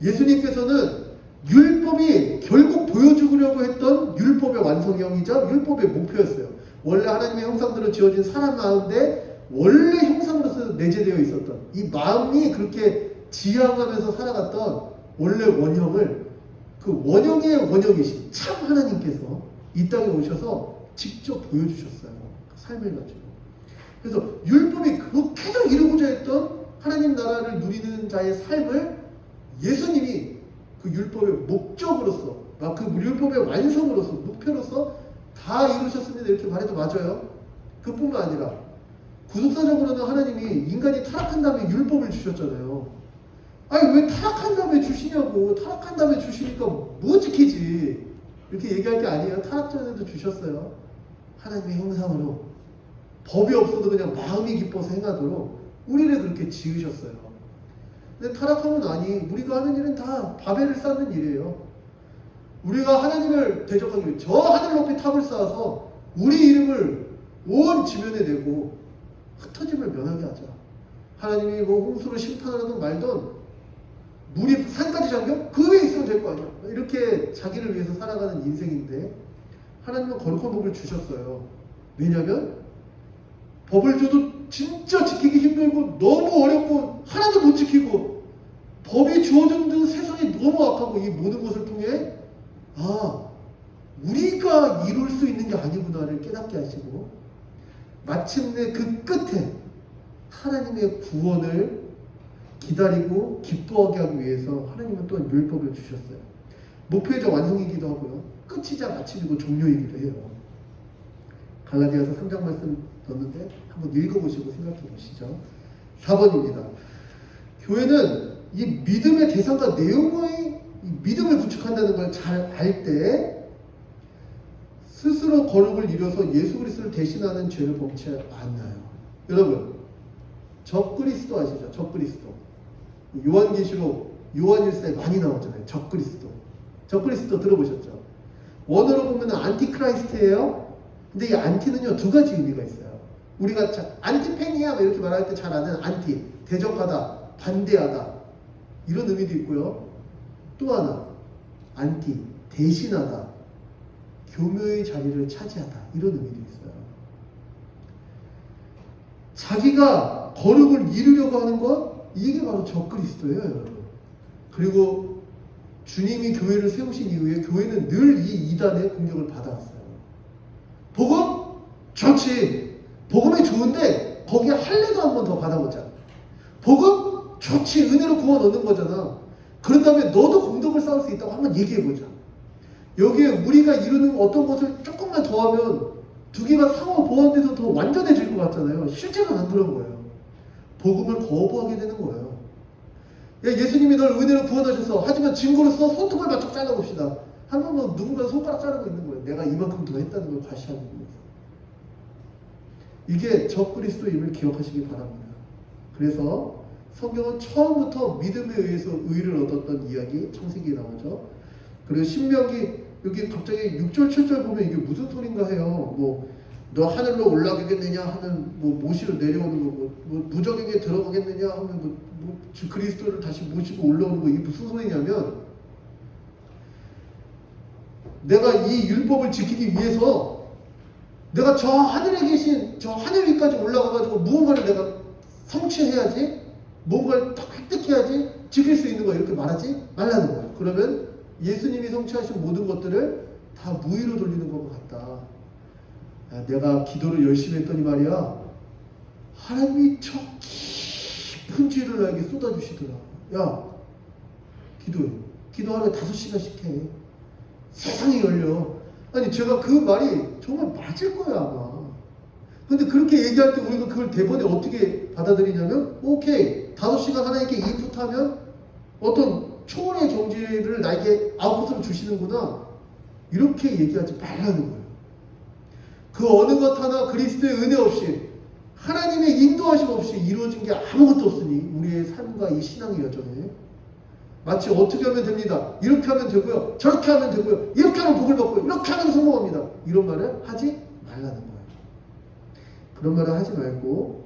예수님께서는 율법이 결국 보여주려고 했던 율법의 완성형이자 율법의 목표였어요. 원래 하나님의 형상대로 지어진 사람 마음인데 원래 형상으로서 내재되어 있었던 이 마음이 그렇게 지향하면서 살아갔던 원래 원형을 그 원형의 원형이신 참 하나님께서 이 땅에 오셔서 직접 보여주셨어요. 그 삶을 가지고. 그래서 율법이 그렇게도 이루고자 했던 하나님 나라를 누리는 자의 삶을 예수님이 그 율법의 목적으로서, 그 율법의 완성으로서, 목표로서 다 이루셨습니다. 이렇게 말해도 맞아요. 그뿐만 아니라 구속사적으로는 하나님이 인간이 타락한 다음에 율법을 주셨잖아요. 아니 왜 타락한 다음에 주시냐고. 타락한 다음에 주시니까 뭐 지키지. 이렇게 얘기할 게 아니에요. 타락 전에도 주셨어요. 하나님의 형상으로 법이 없어도 그냥 마음이 기뻐서 행하도록 우리를 그렇게 지으셨어요. 근데 타락하면 아니, 우리가 하는 일은 다 바벨을 쌓는 일이에요. 우리가 하나님을 대적하기 위해 저 하늘 높이 탑을 쌓아서 우리 이름을 온 지면에 내고 흩어짐을 면하게 하자. 하나님이 뭐 홍수로 심판하든 말든 물이 산까지 잠겨? 그 위에 있으면 될 거 아니야. 이렇게 자기를 위해서 살아가는 인생인데 하나님은 거룩한 법을 주셨어요. 왜냐하면 법을 줘도 진짜 지키기 힘들고 너무 어렵고 하나도 못 지키고 법이 주어진 세상이 너무 악하고 이 모든 것을 통해 우리가 이룰 수 있는 게 아니구나를 깨닫게 하시고 마침내 그 끝에 하나님의 구원을 기다리고 기뻐하게 하기 위해서 하나님은 또한 율법을 주셨어요. 목표이자 완성이기도 하고요. 끝이자 마침이고 종료이기도 해요. 갈라디아서 3장 말씀 넣었는데 한번 읽어보시고 생각해 보시죠. 4번입니다. 교회는 이 믿음의 대상과 내용의 이 믿음을 구축한다는 걸 잘 알 때 스스로 거룩을 이뤄서 예수 그리스도를 대신하는 죄를 범치 않나요? 여러분, 적그리스도 아시죠? 적그리스도. 요한계시록 요한일서에 많이 나오잖아요. 적그리스도. 적그리스도 들어보셨죠? 원어로 보면 안티크라이스트예요. 근데 이 안티는요 두 가지 의미가 있어요. 우리가 안티페니아 이렇게 말할 때 잘 아는 안티, 대적하다, 반대하다 이런 의미도 있고요. 또 하나 안티, 대신하다, 교묘의 자리를 차지하다 이런 의미도 있어요. 자기가 거룩을 이루려고 하는 것 이게 바로 적그리스도예요, 여러분. 그리고 주님이 교회를 세우신 이후에 교회는 늘 이 이단의 공격을 받아왔어요. 복음? 좋지. 복음이 좋은데 거기에 할례도 한 번 더 받아보자. 복음? 좋지. 은혜로 구원 얻는 거잖아. 그런 다음에 너도 공덕을 쌓을 수 있다고 한번 얘기해보자. 여기에 우리가 이루는 어떤 것을 조금만 더 하면 두 개가 상호 보완돼서 더 완전해질 것 같잖아요. 실제로는 안 그런 거예요. 복음을 거부하게 되는 거예요. 예수님이 널 은혜로 구원하셔서 하지만 증거로서 손톱을 바짝 잘라봅시다. 하면 뭐 누군가 손가락 자르고 있는 거예요. 내가 이만큼 더 했다는 걸 과시하는 거예요. 이게 적그리스도임을 기억하시기 바랍니다. 그래서 성경은 처음부터 믿음에 의해서 의를 얻었던 이야기 창세기에 나오죠. 그리고 신명기 여기 갑자기 6절 7절 보면 이게 무슨 소린가 해요. 뭐 너 하늘로 올라가겠느냐 하는 뭐 모시로 내려오는 거고 뭐 무적에게 들어가겠느냐 하면 뭐 그리스도를 다시 모시고 올라오는 거 이게 무슨 소리냐면 내가 이 율법을 지키기 위해서 내가 저 하늘에 계신 저 하늘 위까지 올라가가지고 무언가를 내가 성취해야지 뭔가를 딱 획득해야지 지킬 수 있는 거 이렇게 말하지 말라는 거예요. 그러면 예수님이 성취하신 모든 것들을 다 무의로 돌리는 것 같다. 야, 내가 기도를 열심히 했더니 말이야 하나님이 저 깊은 죄를 나에게 쏟아주시더라. 야 기도해. 기도 하루에 5시간씩 해. 세상이 열려. 아니 제가 그 말이 정말 맞을 거야 아마. 근데 그렇게 얘기할 때 우리가 그걸 대본에 어떻게 받아들이냐면 오케이 5시간 하나님께 인풋하면 어떤 초월의 경지를 나에게 아웃풋으로 주시는구나 이렇게 얘기하지 말라는 거예요. 그 어느 것 하나 그리스도의 은혜 없이 하나님의 인도하심 없이 이루어진 게 아무것도 없으니 우리의 삶과 이 신앙의 여정에 마치 어떻게 하면 됩니다. 이렇게 하면 되고요. 저렇게 하면 되고요. 이렇게 하면 복을 받고요. 이렇게 하면 성공합니다. 이런 말을 하지 말라는 거예요. 그런 말을 하지 말고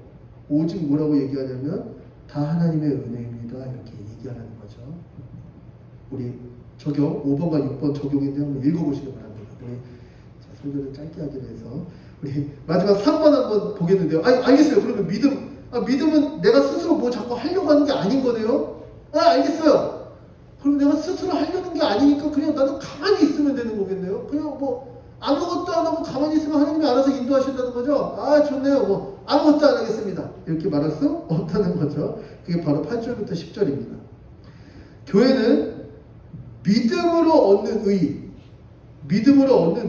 오직 뭐라고 얘기하냐면 다 하나님의 은혜입니다. 이렇게 얘기하는 거죠. 우리 적용 5번과 6번 적용인데 한번 읽어보시기 바랍니다. 우리 자, 설교를 짧게 하기로 해서 우리 마지막 3번 한번 보겠는데요. 알겠어요. 그러면 믿음은 내가 스스로 뭐 자꾸 하려고 하는 게 아닌 거네요. 알겠어요. 그럼 내가 스스로 하려는 게 아니니까 그냥 나는 가만히 있으면 되는 거겠네요. 그냥 뭐 아무것도 안 하고 가만히 있으면 하나님이 알아서 인도하신다는 거죠. 좋네요. 뭐 아무것도 안 하겠습니다. 이렇게 말할 수 없다는 거죠. 그게 바로 8절부터 10절입니다. 교회는 믿음으로 얻는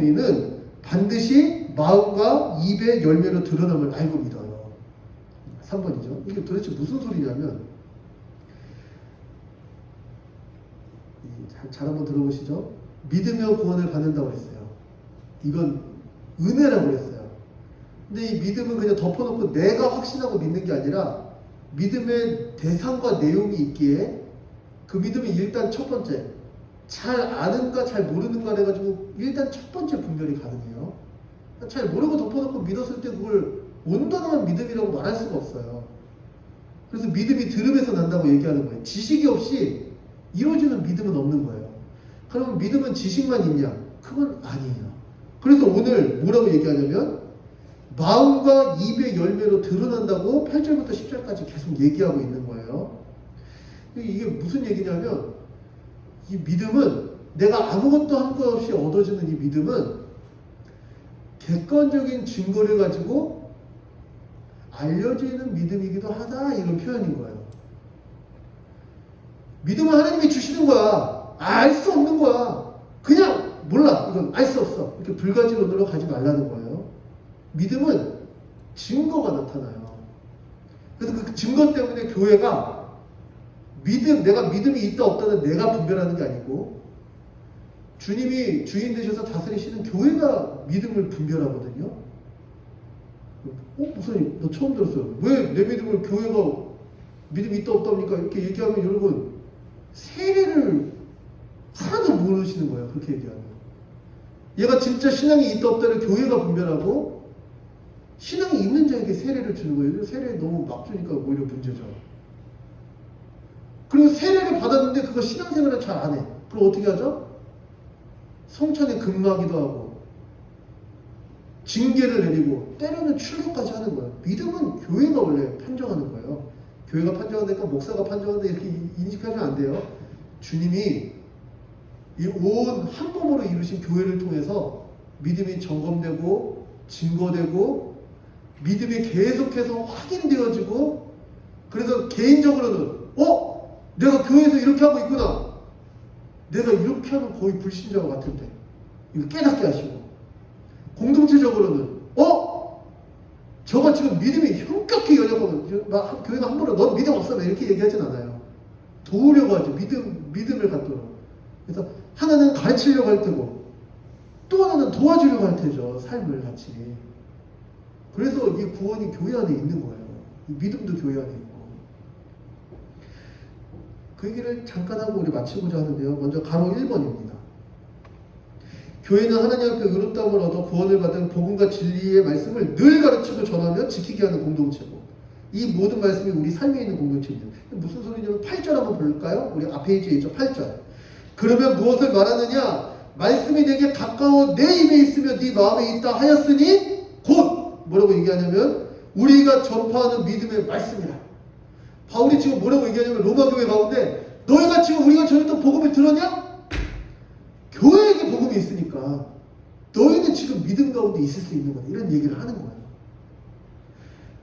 의는 반드시 마음과 입의 열매로 드러남을 알고 믿어요. 3번이죠. 이게 도대체 무슨 소리냐면 잘 한번 들어보시죠. 믿으며 구원을 받는다고 했어요. 이건 은혜라고 그랬어요. 근데 이 믿음은 그냥 덮어놓고 내가 확신하고 믿는 게 아니라 믿음의 대상과 내용이 있기에 그 믿음이 일단 첫 번째 잘 아는가 잘 모르는가 해가지고 일단 첫 번째 분별이 가능해요. 잘 모르고 덮어놓고 믿었을 때 그걸 온전한 믿음이라고 말할 수가 없어요. 그래서 믿음이 들음에서 난다고 얘기하는 거예요. 지식이 없이 이루어지는 믿음은 없는 거예요. 그러면 믿음은 지식만 있냐? 그건 아니에요. 그래서 오늘 뭐라고 얘기하냐면 마음과 입의 열매로 드러난다고 8절부터 10절까지 계속 얘기하고 있는 거예요. 이게 무슨 얘기냐면 이 믿음은 내가 아무것도 한 것 없이 얻어지는 이 믿음은 객관적인 증거를 가지고 알려지는 믿음이기도 하다 이런 표현인 거예요. 믿음은 하나님이 주시는 거야. 알 수 없는 거야. 그냥 몰라. 이건 알 수 없어. 이렇게 불가지론으로 가지 말라는 거예요. 믿음은 증거가 나타나요. 그래서 그 증거 때문에 교회가 내가 믿음이 있다 없다는 내가 분별하는 게 아니고 주님이 주인 되셔서 다스리시는 교회가 믿음을 분별하거든요. 목사님 너 처음 들었어요. 왜 내 믿음을 교회가 믿음이 있다 없다 합니까? 이렇게 얘기하면 여러분 세례를 하나도 모르시는 거예요. 그렇게 얘기하면 얘가 진짜 신앙이 있다 없다를 교회가 분별하고 신앙이 있는 자에게 세례를 주는 거예요. 세례 너무 막 주니까 오히려 문제죠. 그리고 세례를 받았는데 그거 신앙생활을 잘 안 해. 그럼 어떻게 하죠? 성찬에 금마기도 하고 징계를 내리고 때로는 출교까지 하는 거예요. 믿음은 교회가 원래 판정하는 거예요. 교회가 판정하니까 목사가 판정하는데 이렇게 인식하면 안 돼요. 주님이 이 온 한 몸으로 이루신 교회를 통해서 믿음이 점검되고 증거되고 믿음이 계속해서 확인되어지고 그래서 개인적으로는 내가 교회에서 이렇게 하고 있구나. 내가 이렇게 하면 거의 불신자와 같은데 이거 깨닫게 하시고 공동체적으로는 저가 지금 믿음이 현격히 연약하면 교회가 함부로 넌 믿음 없어 이렇게 얘기하진 않아요. 도우려고 하죠. 믿음을 갖도록. 그래서 하나는 가르치려고 할 테고 또 하나는 도와주려고 할 테죠. 삶을 같이. 그래서 이 구원이 교회 안에 있는 거예요. 이 믿음도 교회 안에 있고. 그 얘기를 잠깐 하고 우리 마치고자 하는데요. 먼저 가로 1번입니다. 교회는 하나님 앞에 의롭다함을 얻어 구원을 받은 복음과 진리의 말씀을 늘 가르치고 전하며 지키게 하는 공동체고 이 모든 말씀이 우리 삶에 있는 공동체입니다. 무슨 소리냐면 8절 한번 볼까요? 우리 앞 페이지에 있죠. 8절. 그러면 무엇을 말하느냐? 말씀이 내게 가까워 내 입에 있으며 네 마음에 있다 하였으니 곧 뭐라고 얘기하냐면 우리가 전파하는 믿음의 말씀이라. 바울이 지금 뭐라고 얘기하냐면 로마 교회 가운데 너희가 지금 우리가 전했던 복음을 들었냐? 교회에게 복음이 있으니까 너희는 지금 믿음 가운데 있을 수 있는 거다. 이런 얘기를 하는 거예요.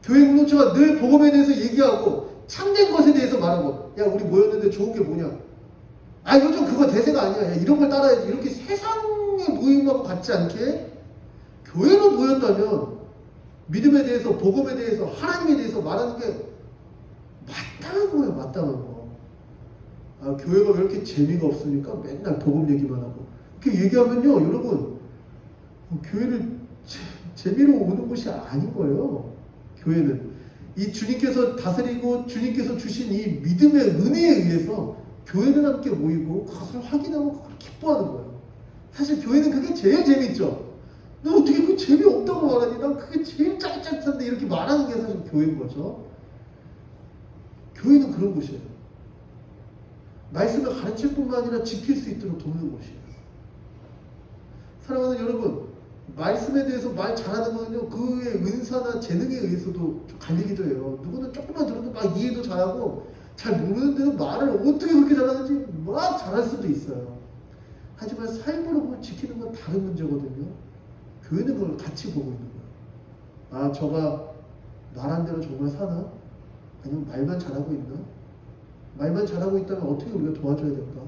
교회 공동체가 늘 복음에 대해서 얘기하고 참된 것에 대해서 말하고 야 우리 모였는데 좋은 게 뭐냐? 요즘 그거 대세가 아니야. 야, 이런 걸 따라야지. 이렇게 세상의 모임하고 같지 않게 교회로 모였다면 믿음에 대해서 복음에 대해서 하나님에 대해서 말하는 게 마땅한 거예요. 마땅한 거. 교회가 왜 이렇게 재미가 없습니까? 맨날 복음 얘기만 하고. 이렇게 얘기하면요, 여러분, 교회를 재미로 오는 곳이 아닌 거예요. 교회는. 이 주님께서 다스리고 주님께서 주신 이 믿음의 은혜에 의해서 교회는 함께 모이고 그것을 확인하고 그걸 기뻐하는 거예요. 사실 교회는 그게 제일 재밌죠. 너 어떻게 그 재미없다고 말하니? 난 그게 제일 짜릿짠데 이렇게 말하는 게 사실 교회인 거죠. 교회는 그런 곳이에요. 말씀을 가르칠 뿐만 아니라 지킬 수 있도록 돕는 곳이에요. 사랑하는 여러분, 말씀에 대해서 말 잘하는 거는요, 그의 은사나 재능에 의해서도 좀 갈리기도 해요. 누구는 조금만 들어도 막 이해도 잘하고, 잘 모르는데도 말을 어떻게 그렇게 잘하는지 막 잘할 수도 있어요. 하지만 삶으로 그걸 지키는 건 다른 문제거든요. 교회는 그걸 같이 보고 있는 거예요. 아, 저가 말한 대로 정말 사나? 아니면 말만 잘하고 있나? 말만 잘하고 있다면 어떻게 우리가 도와줘야 될까?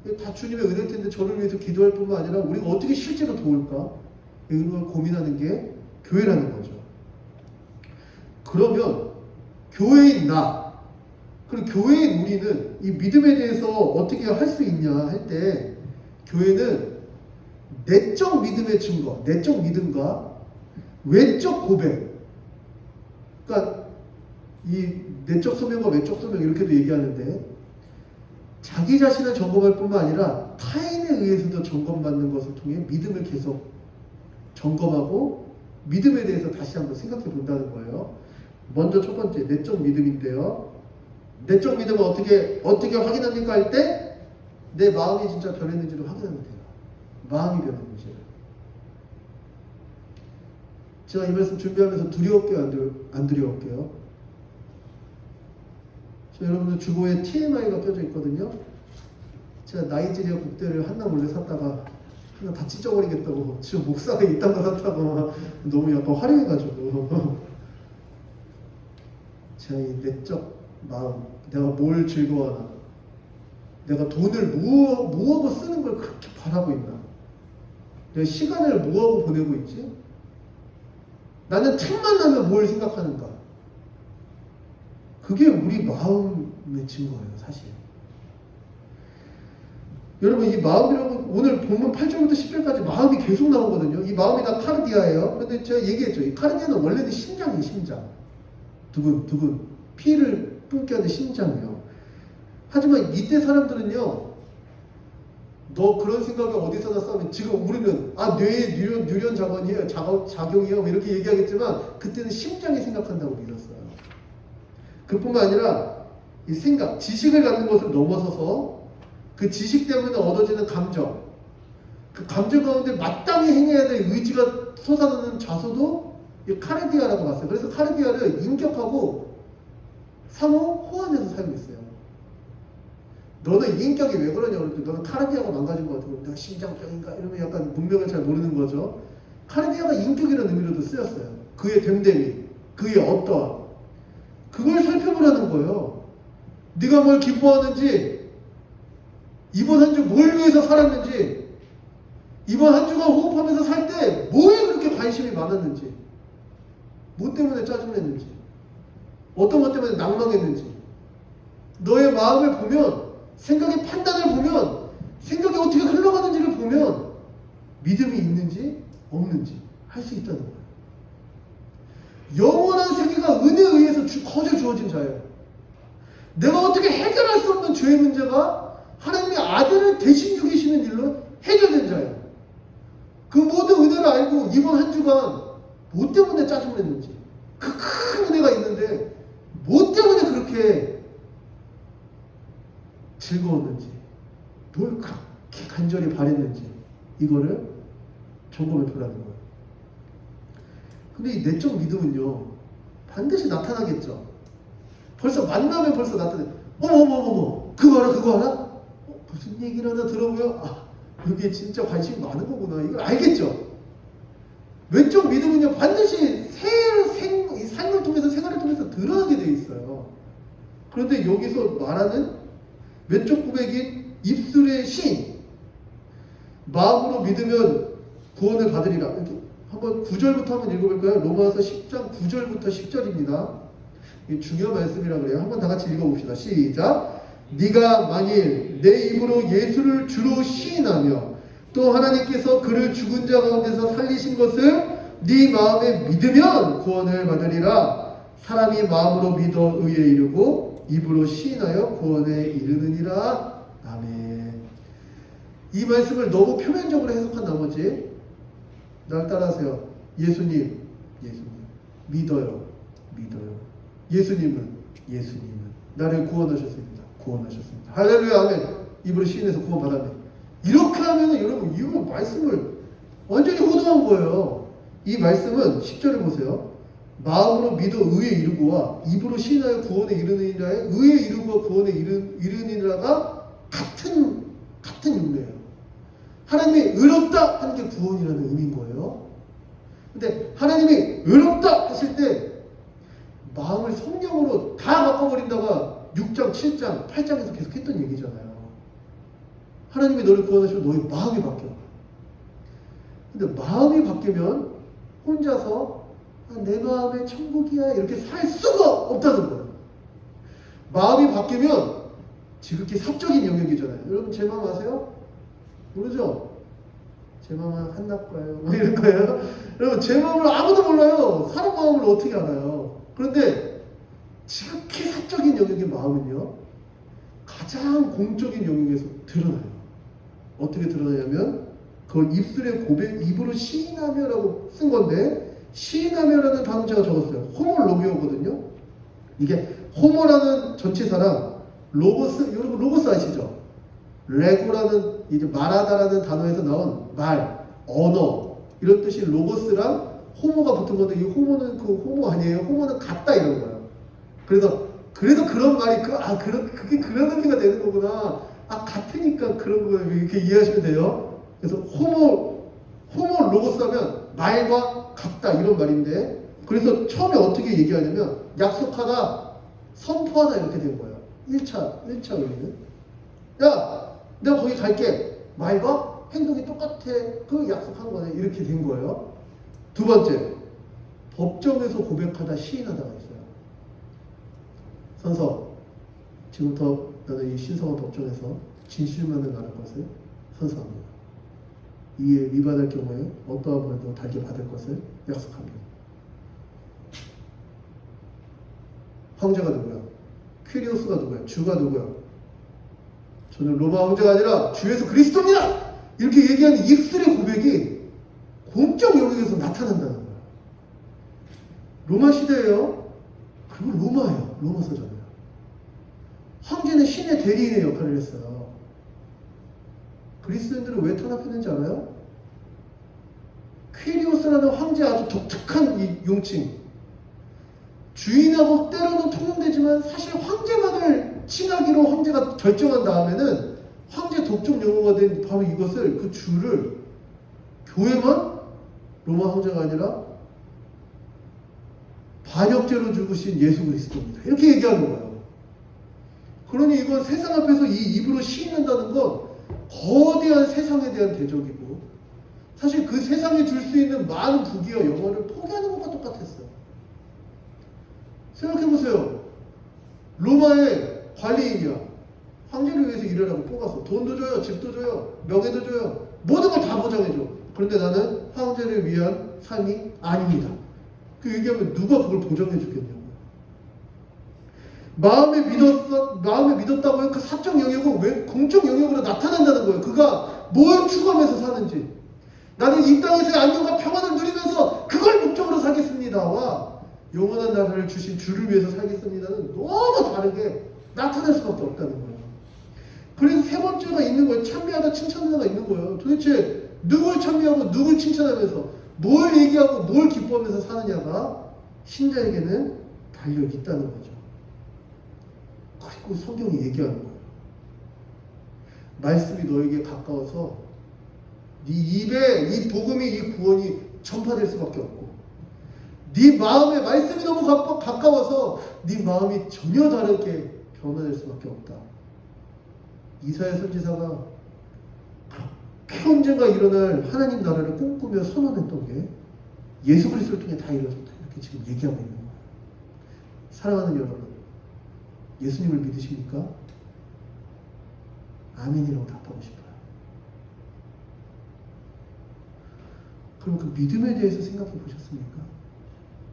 이게 다 주님의 은혜일 텐데 저를 위해서 기도할 뿐만 아니라 우리가 어떻게 실제로 도울까? 이런 걸 고민하는 게 교회라는 거죠. 그러면 교회인 나, 그리고 교회인 우리는 이 믿음에 대해서 어떻게 할 수 있냐 할 때 교회는 내적 믿음의 증거, 내적 믿음과 외적 고백, 그러니까 이 내적 소명과 외적 소명 이렇게도 얘기하는데 자기 자신을 점검할 뿐만 아니라 타인에 의해서도 점검받는 것을 통해 믿음을 계속 점검하고 믿음에 대해서 다시 한번 생각해 본다는 거예요. 먼저 첫 번째 내적 믿음인데요. 내적 믿음은 어떻게 확인합니까 할 때 내 마음이 진짜 변했는지를 확인하면 돼요. 마음이 변했는지를. 제가 이 말씀 준비하면서 두려울게요, 안 두려울게요? 저 여러분들 주보에 TMI가 껴져 있거든요. 제가 나이지리아 국대를 하나 몰래 샀다가 하나 다 찢어버리겠다고 지금 목상에 이딴 거 샀다가 너무 약간 화려해가지고 제가 이 내적 마음, 내가 뭘 즐거워하나, 내가 돈을 뭐하고 쓰는 걸 그렇게 바라고 있나, 내가 시간을 뭐하고 보내고 있지, 나는 틈만 나면 뭘 생각하는가. 그게 우리 마음의 증거예요, 사실. 여러분, 이 마음이라고 오늘 보면 8절부터 10절까지 마음이 계속 나오거든요. 이 마음이 다 카르디아예요. 그런데 제가 얘기했죠. 이 카르디아는 원래는 심장이에요, 심장. 두근. 피를 뿜게 하는 심장이에요. 하지만 이때 사람들은요, 너 그런 생각이 어디서 났어? 지금 우리는 뇌의 뉴런 자원이에요, 작용이에요, 뭐 이렇게 얘기하겠지만 그때는 심장이 생각한다고 믿었어요. 그뿐만 아니라 이 생각, 지식을 갖는 것을 넘어서서 그 지식 때문에 얻어지는 감정, 그 감정 가운데 마땅히 행해야 될 의지가 솟아나는 자소도 이 카르디아라고 봤어요. 그래서 카르디아를 인격하고 상호 호환해서 사용했어요. 너는 이 인격이 왜 그러냐 그랬더니 너는 카르디아가 망가진 것 같아. 내가 심장병인가? 이러면 약간 문맥을 잘 모르는 거죠. 카르디아가 인격이라는 의미로도 쓰였어요. 그의 됨됨이, 그의 어떠함, 그걸 살펴보라는 거예요. 네가 뭘 기뻐하는지, 이번 한 주 뭘 위해서 살았는지, 이번 한 주간 호흡하면서 살 때 뭐에 그렇게 관심이 많았는지, 뭐 때문에 짜증냈는지, 어떤 것 때문에 낭망했는지, 너의 마음을 보면, 생각의 판단을 보면, 생각이 어떻게 흘러가는지를 보면 믿음이 있는지 없는지 할 수 있다는 거예요. 영원한 세계가 은혜에 의해서 거저 주어진 자예요. 내가 어떻게 해결할 수 없는 죄의 문제가 하나님의 아들을 대신 죽이시는 일로 해결된 자예요. 그 모든 은혜를 알고 이번 한 주간 뭐 때문에 짜증냈는지, 그 큰 은혜가 있는데 뭐 때문에 그렇게 즐거웠는지, 뭘 그렇게 간절히 바랬는지, 이거를 점검해 보라는 거예요. 근데 이 내적 믿음은요, 반드시 나타나겠죠. 벌써 만나면 벌써 나타나요. 어머, 그거 알아? 무슨 얘기를 하나 들어보요? 여기에 진짜 관심이 많은 거구나. 이걸 알겠죠. 외적 믿음은요, 반드시 이 삶을 통해서, 생활을 통해서 드러나게 돼 있어요. 그런데 여기서 말하는 외적 고백인 입술의 시인, 마음으로 믿으면 구원을 받으리라. 이렇게 한번 9절부터 한번 읽어볼까요? 로마서 10장 9절부터 10절입니다. 이 중요한 말씀이라 그래요. 한번 다 같이 읽어봅시다. 시작. 네가 만일 내 입으로 예수를 주로 시인하며 또 하나님께서 그를 죽은 자 가운데서 살리신 것을 네 마음에 믿으면 구원을 받으리라. 사람이 마음으로 믿어 의에 이르고 입으로 시인하여 구원에 이르느니라. 아멘. 이 말씀을 너무 표면적으로 해석한 나머지 날 따라하세요. 예수님, 예수님. 믿어요, 믿어요. 예수님은, 예수님은 나를 구원하셨습니다. 구원하셨습니다. 할렐루야, 아멘. 입으로 시인해서 구원받았네. 이렇게 하면 여러분 이거 말씀을 완전히 호도한 거예요. 이 말씀은 10절을 보세요. 마음으로 믿어 의에 이르고와 입으로 시인하여 구원에 이르느니라의 의에 이르고와 구원에 이르느니라가 같은 의미예요. 하나님이 의롭다 하는 게 구원이라는 의미인 거예요. 근데 하나님이 의롭다 하실 때 마음을 성령으로 다 바꿔버린다가 6장, 7장, 8장에서 계속 했던 얘기잖아요. 하나님이 너를 구원하시면 너의 마음이 바뀌어. 근데 마음이 바뀌면 혼자서 내 마음의 천국이야 이렇게 살 수가 없다는 거예요. 마음이 바뀌면 지극히 사적인 영역이잖아요. 여러분 제 마음 아세요? 모르죠? 제 마음은 한낱과예요. 뭐 이런 거예요. 여러분 제 마음을 아무도 몰라요. 사람 마음을 어떻게 알아요? 그런데 지극히 사적인 영역의 마음은요, 가장 공적인 영역에서 드러나요. 어떻게 드러나냐면 그걸 입술의 고백, 입으로 시인하며라고 쓴 건데, 시인하며라는 단어 제가 적었어요. 호모로기오거든요. 이게 호모라는 전치사랑 로고스, 여러분 로고스 아시죠? 레고라는 이제 말하다라는 단어에서 나온 말, 언어 이런 뜻이 로고스랑 호모가 붙은 건데, 이 호모는 그 호모 아니에요. 호모는 같다 이런 거예요. 그래서 그런 말이 그게 그런 의미가 되는 거구나. 같으니까 그런 거 이렇게 이해하시면 돼요. 그래서 호모 로고스 하면 말과 같다 이런 말인데, 그래서 처음에 어떻게 얘기하냐면 약속하다, 선포하다 이렇게 된 거예요. 1차 의미는 야, 내가 거기 갈게. 말과 행동이 똑같아. 그 약속한 거네. 이렇게 된 거예요. 두 번째, 법정에서 고백하다, 시인하다가 있어요. 선서, 지금부터 나는 이 신성한 법정에서 진실만을 말할 것을 선서합니다. 이에 위반할 경우에 어떠한 벌도 달게 받을 것을 약속합니다. 황제가 누구야? 퀴리오스가 누구야? 주가 누구야? 저는 로마 황제가 아니라 주 예수 그리스도입니다! 이렇게 얘기하는 입술의 고백이 공적 영역에서 나타난다는 거예요. 로마 시대예요. 그리고 로마예요. 로마 서점이에요. 황제는 신의 대리인의 역할을 했어요. 그리스도인들은 왜 탄압했는지 알아요? 퀴리오스라는 황제의 아주 독특한 이 용칭. 주인하고 때로는 통용되지만 사실 황제만을 칭하기로 황제가 결정한 다음에는 황제 독점 용어가 된 바로 이것을, 그 주를 교회만 로마 황제가 아니라 반역죄로 죽으신 예수 그리스도입니다. 이렇게 얘기하는 거예요. 그러니 이건 세상 앞에서 이 입으로 시인한다는 건 거대한 세상에 대한 대적이고, 사실 그 세상에 줄 수 있는 많은 부귀와 영화를 포기하는 것과 똑같았어요. 생각해보세요. 로마의 관리인이야. 황제를 위해서 일하라고 뽑아서 돈도 줘요, 집도 줘요, 명예도 줘요, 모든 걸 다 보장해줘. 그런데 나는 황제를 위한 삶이 아닙니다. 그 얘기하면 누가 그걸 보장해 주겠냐고. 마음에 믿었다고요? 그 사적 영역은 왜 공적 영역으로 나타난다는 거예요. 그가 뭘 추구하면서 사는지. 나는 이 땅에서의 안녕과 평안을 누리면서 그걸 목적으로 살겠습니다와 영원한 나라를 주신 주를 위해서 살겠습니다는 너무 다르게 나타날 수밖에 없다는 거예요. 그래서 세 번째가 있는 거예요. 찬미하다 칭찬하다가 있는 거예요. 도대체 누굴 찬미하고 누굴 칭찬하면서 뭘 얘기하고 뭘 기뻐하면서 사느냐가 신자에게는 달려있다는 거죠. 그리고 성경이 얘기하는 거예요. 말씀이 너에게 가까워서 네 입에 이 복음이, 이 구원이 전파될 수밖에 없고, 네 마음에 말씀이 너무 가까워서 네 마음이 전혀 다르게 변화될 수밖에 없다. 이사야 선지자가 그렇게 언젠가 일어날 하나님 나라를 꿈꾸며 선언했던 게 예수 그리스도를 통해 다 이루어졌다. 이렇게 지금 얘기하고 있는 거예요. 사랑하는 여러분, 예수님을 믿으십니까? 아멘이라고 답하고 싶어요. 그럼 그 믿음에 대해서 생각해 보셨습니까?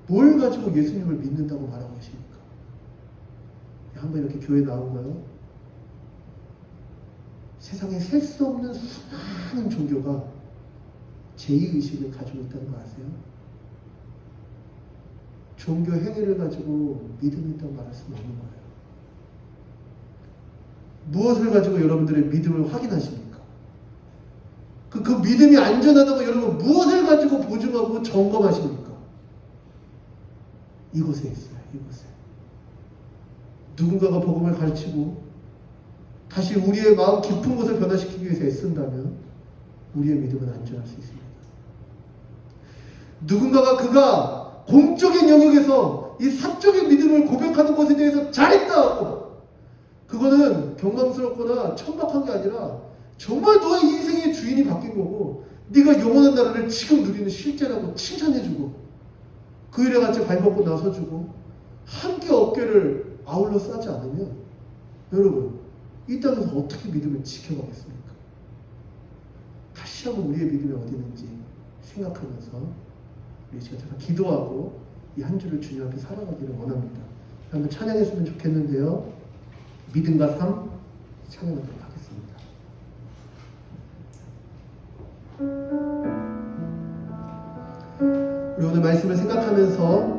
뭘 가지고 예수님을 믿는다고 말하고 계십니까? 한번 이렇게 교회 나온 거요. 세상에 셀 수 없는 수많은 종교가 제의의식을 가지고 있다는 거 아세요? 종교 행위를 가지고 믿음이 있다고 말할 수는 없는 거예요. 무엇을 가지고 여러분들의 믿음을 확인하십니까? 그 믿음이 안전하다고 여러분 무엇을 가지고 보증하고 점검하십니까? 이곳에 있어요. 이곳에. 누군가가 복음을 가르치고 다시 우리의 마음 깊은 곳을 변화시키기 위해서 애쓴다면 우리의 믿음은 안전할 수 있습니다. 누군가가 그가 공적인 영역에서 이 사적인 믿음을 고백하는 것에 대해서 잘했다 하고 그거는 경망스럽거나 천박한 게 아니라 정말 너의 인생의 주인이 바뀐 거고 네가 영원한 나라를 지금 누리는 실제라고 칭찬해주고 그 일에 같이 발벗고 나서주고 함께 어깨를 아울러 싸지 않으면 여러분 이 땅에서 어떻게 믿음을 지켜가겠습니까? 다시 한번 우리의 믿음이 어디 있는지 생각하면서 우리 시간 잠깐 기도하고 이 한 주를 주님 앞에 살아가기를 원합니다. 한번 찬양했으면 좋겠는데요. 믿음과 삶 찬양하도록 하겠습니다. 우리 오늘 말씀을 생각하면서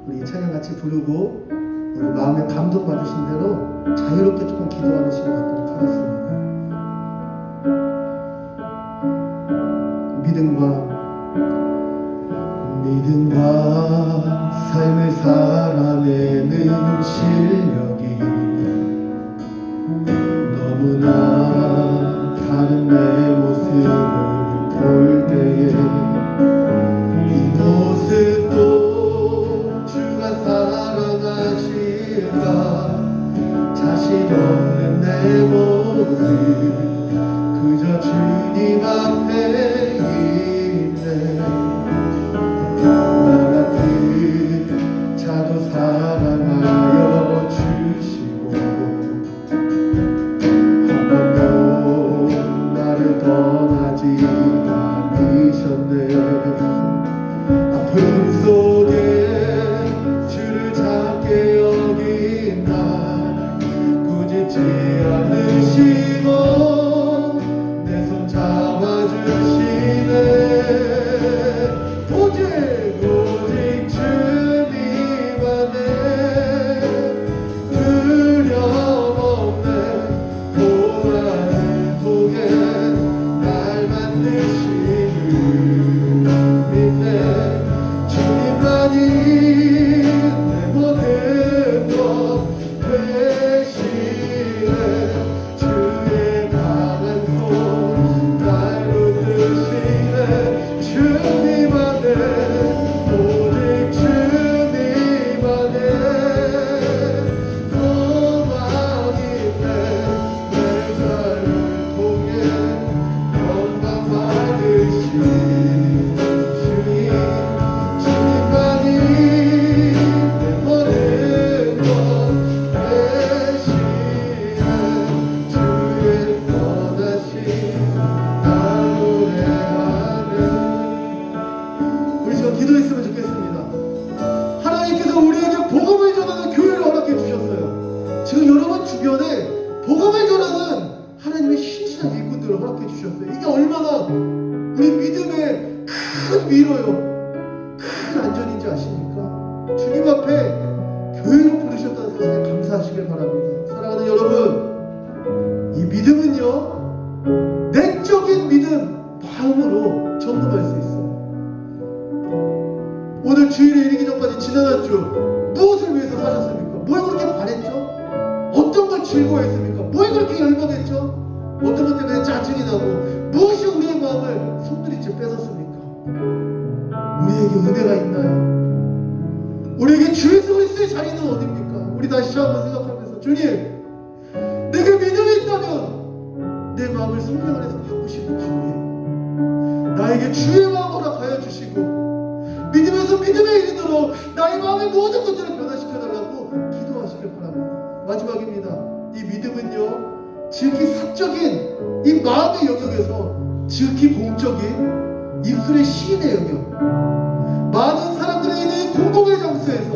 우리 이 찬양 같이 부르고 우리 마음에 감동 받으신 대로 자유롭게 조금 기도하는 시간 갖도록 하겠습니다. 믿음과 삶을 살아내는 실력이 너무나 다른 내 모습을 볼 때에 이 모습도 주가 사랑하실까 자신 없는 내 모습 그저 주님 앞에 있네 나 같은 자도 사랑하여 주시고 한 번도 나를 떠나지 않으셨네 아픔 속에 주를 찾게 여긴 날 꾸짖지 않으시고 내 손 잡아주시네 오직 주님만의 두려움 없네 고난을 통해 날 만드시는 믿네 주님만이 내 모든 것 되시네 주의 강한 손 날 붙드시네 주님만의 오직 주님만의 소망이네 내 삶을 통해 영광 받으신 주님 주님만이 내 모든 것 되시네 주의 떠나신 날 노래하네 우리 지금 기도했으면 좋겠습니다. 하나님께서 우리에게 복음을 전하는 교회를 허락해 주셨어요. 지금 여러분 주변에 복음을 전하는 하나님의 신실한 일꾼들을 허락해 주셨어요. 이게 얼마나 우리 믿음의 큰 위로요, 큰 안전인지 아십니까? 주님 앞에 교회로 부르셨다는 사실에 감사하시길 바랍니다. 사랑하는 여러분, 이 믿음은요 내적인 믿음, 마음으로 점검할 수 있어요. 오늘 주일에 이르기 전까지 지난 한 주 무엇을 위해서 사셨습니까? 뭘 그렇게 바랬죠? 어떤 걸 즐거워했습니까? 뭘 그렇게 열망했죠? 어떤 것 때문에 짜증이 나고 무엇이 우리의 마음을 손들이째 뺏었습니까? 우리에게 은혜가 있나요? 우리에게 주 예수 그리스도의 자리는 어디입니까? 우리 다시 한번 생각하면서 주님 내게 믿음이 있다면 내 마음을 성령 안에서 바꾸시는 주님 나에게 주의 마음 허락하여 주시고 믿음에서 믿음에 이르도록 나의 마음의 모든 것들을 변화시켜달라고 기도하시길 바랍니다. 마지막입니다. 이 믿음은요 지극히 사적인 이 마음의 영역에서 지극히 공적인 입술의 시인의 영역 많은 사람들의 있는 이 공공의 장소에서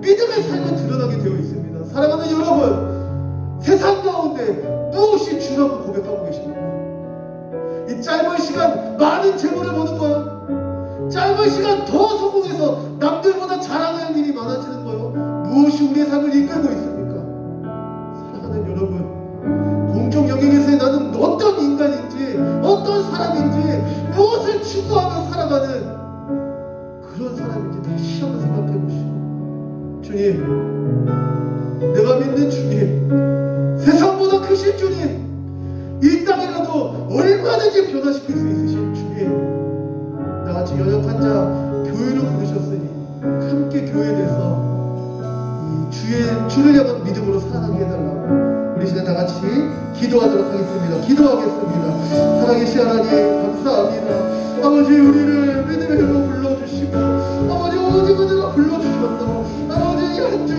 믿음의 삶이 드러나게 되어 있습니다. 사랑하는 여러분 세상 가운데 무엇이 주라고 고백하고 계십니까? 이 짧은 시간 많은 재물을 버는 거요. 짧은 시간 더 성공해서 남들보다 자랑할 일이 많아지는 거요. 무엇이 우리의 삶을 이끌고 있습니까? 사랑하는 여러분, 공적 영역에서의 나는 어떤 인간인지, 어떤 사람인지, 무엇을 추구하며 살아가는 그런 사람인지 다시 한번 생각해 보시고, 주님, 내가 믿는 주님, 세상보다 크신 주님, 이 땅이라도 얼마든지 변화시킬 수 있으신 주님, 나같이 연약한 자 교회로 부르셨으니 함께 교회돼서 이 주를 향한 믿음으로 살아가게 해달라고 우리 시간 다같이 기도하도록 하겠습니다. 기도하겠습니다. 살아계신 하나님 감사합니다. 아버지, 우리를 믿음의 로 불러주시고 아버지 오직 은혜로 불러주셔서 아버지 한 주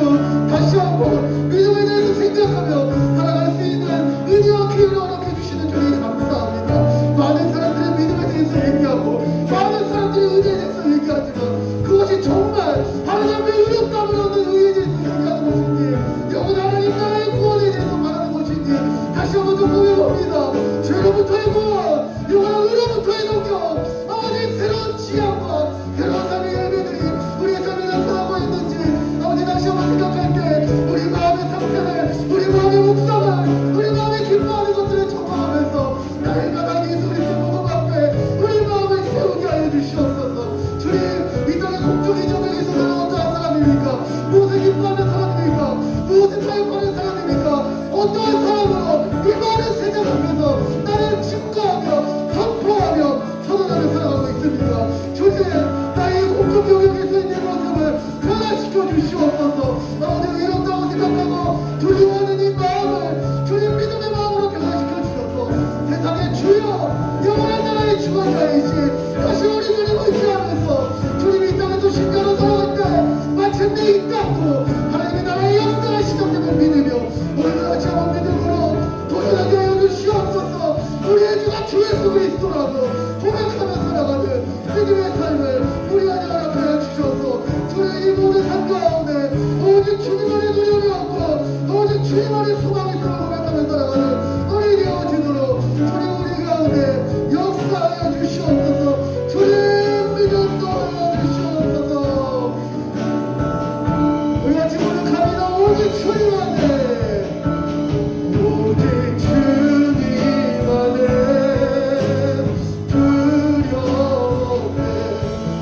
다시 한번 믿음에 대해서 생각하며 살아갈 수 있는 은혜와 기회를 허락해 주시는 주님 감사합니다. 많은 사람들이 믿음에 대해서 얘기하고 많은 사람들이 은혜에 대해서 얘기하지만 그것이 정말 하나님의 의롭다함을 얻는 의에 대해서 얘기하는 것인지 영원 하나님 나라의 구원에 대해서 말하는 것인지 다시 한번 더 고백합니다. 죄로부터의 구원, 영원한 의로부터의 능력, 아버지 새로운 지향과 새로운 삶의 예배들이 우리의 삶에 나타나고 있는지 아버지 다시 한번 생각할 때 우리 마음의 상태를, 우리 마음의 묵상을, 우리 마음의 기뻐하는 것들을 점검하면서 날마다 예수 그리스도 복음 앞에 우리 마음을 세우게 하여 주시옵소서. 주님, 이 땅의 공적인 정역에서 나는 어떠한 사람입니까? 무엇을 기뻐하는 사람입니까? 무엇을 타협하는 사람입니까? 어떠한 사람으로 이 많은 세상 앞에서 나를 증거하며 선포하며 선언하며 살아가고 있습니까? 주님, 나의 공적 영역에서 있는 모습을 변화시켜 주시옵소서. 아버지, 외롭다고 생각하고 두려워하는 이 마음을 주님 믿음의 마음으로 변화시켜 주셔서 세상의 주여, 영원한 나라의 주관자이신 다시 우리 주님 의지하면서 주님이 이 땅에 또 신비로 돌아갈 때 마침내 이 땅도 하나님의 나라의 역사가 시작됨을 믿으며 오늘도 같이 한번 믿음으로 도전하게 하여 주시옵소서. 우리의 주가 주 예수 그리스도라고 고백하며 살아가는 믿음의 삶을 우리 안에 허락하여 주셔서 주의 이 모든 삶 가운데 오직 주님 안에 노력이 없고 오직 주님 안에 소망이 있음을 고백하며 살아가는 우리 되어지도록 주님 우리 가운데 역사하여 주시옵소서. 주님 믿음도 하여 주시옵소서. 우리 같이 고백합니다. 오직 주님 안에, 오직 주님 안에 두려워 없네.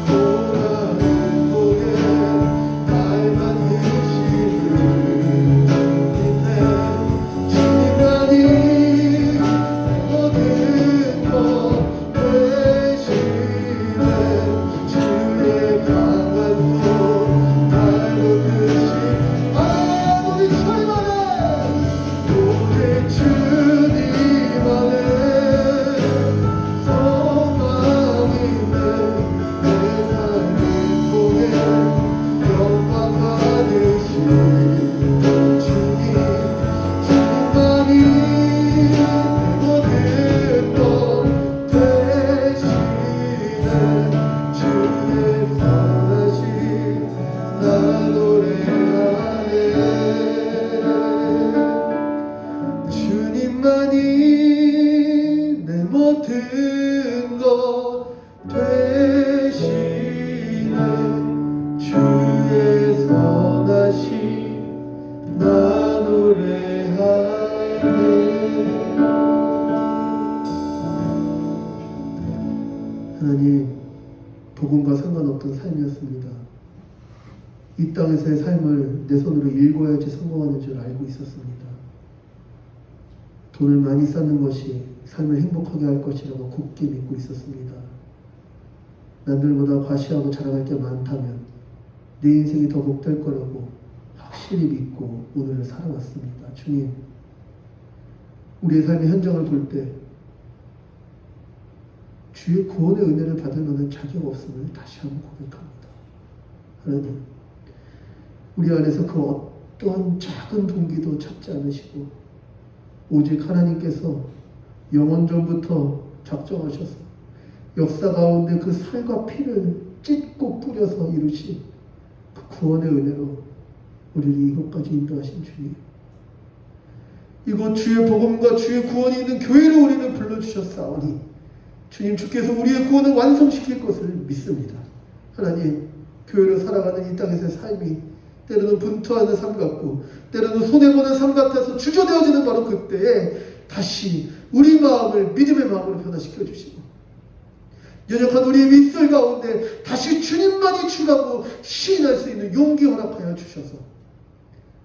고난을 보내 날 만드시는 있네. 주님만이 모든 것 되시네. 주의 강한 손 알고 계시 우리 주님 안에, 오직 주님 안에 소망이 있네. 내 삶을 통해 영광 받으신 주님, 주님만이 모든 것 되시네. 주의 선하신 나 노래하네. 주님만이 내 모든 것 되시네. 주의 선하신 나 노래하네. 하나님, 복음과 상관없던 삶이었습니다. 이 땅에서의 삶을 내 손으로 일궈야지 성공하는 줄 알고 있었습니다. 돈을 많이 쌓는 것이 삶을 행복하게 할 것이라고 굳게 믿고 있었습니다. 남들보다 과시하고 자랑할 게 많다면 내 인생이 더 복될 거라고 확실히 믿고 오늘을 살아왔습니다. 주님, 우리의 삶의 현장을 볼 때 주의 구원의 은혜를 받을 만한 자격 없음을 다시 한번 고백합니다. 하나님, 우리 안에서 그 어떠한 작은 동기도 찾지 않으시고 오직 하나님께서 영원 전부터 작정하셔서 역사 가운데 그 살과 피를 찢고 뿌려서 이루신 그 구원의 은혜로 우리를 이곳까지 인도하신 주님, 이곳 주의 복음과 주의 구원이 있는 교회로 우리를 불러주셨사오니 주님, 주께서 우리의 구원을 완성시킬 것을 믿습니다. 하나님, 교회로 살아가는 이 땅에서의 삶이 때로는 분투하는 삶 같고 때로는 손해보는 삶 같아서 주저되어지는 바로 그때에 다시 우리 마음을 믿음의 마음으로 변화시켜 주시고 연약한 우리의 밑설 가운데 다시 주님만이 주라고 시인할 수 있는 용기 허락하여 주셔서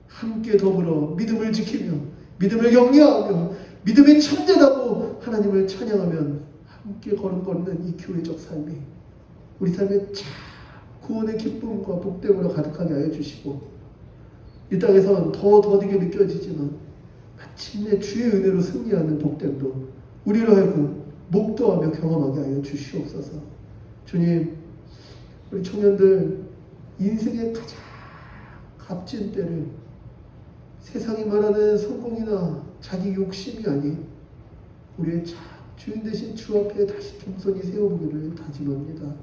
함께 더불어 믿음을 지키며 믿음을 격려하며 믿음의 참되다고 하나님을 찬양하면 함께 걸음걷는 이 교회적 삶이 우리 삶에 참 구원의 기쁨과 복됨으로 가득하게 하여 주시고 이 땅에선 더 더디게 느껴지지만 마침내 주의 은혜로 승리하는 복됨도 우리로 하여금 목도하며 경험하게 하여 주시옵소서. 주님, 우리 청년들 인생의 가장 값진 때를 세상이 말하는 성공이나 자기 욕심이 아닌 우리의 참 주인 되신 주 앞에 다시 겸손히 세워보기를 다짐합니다.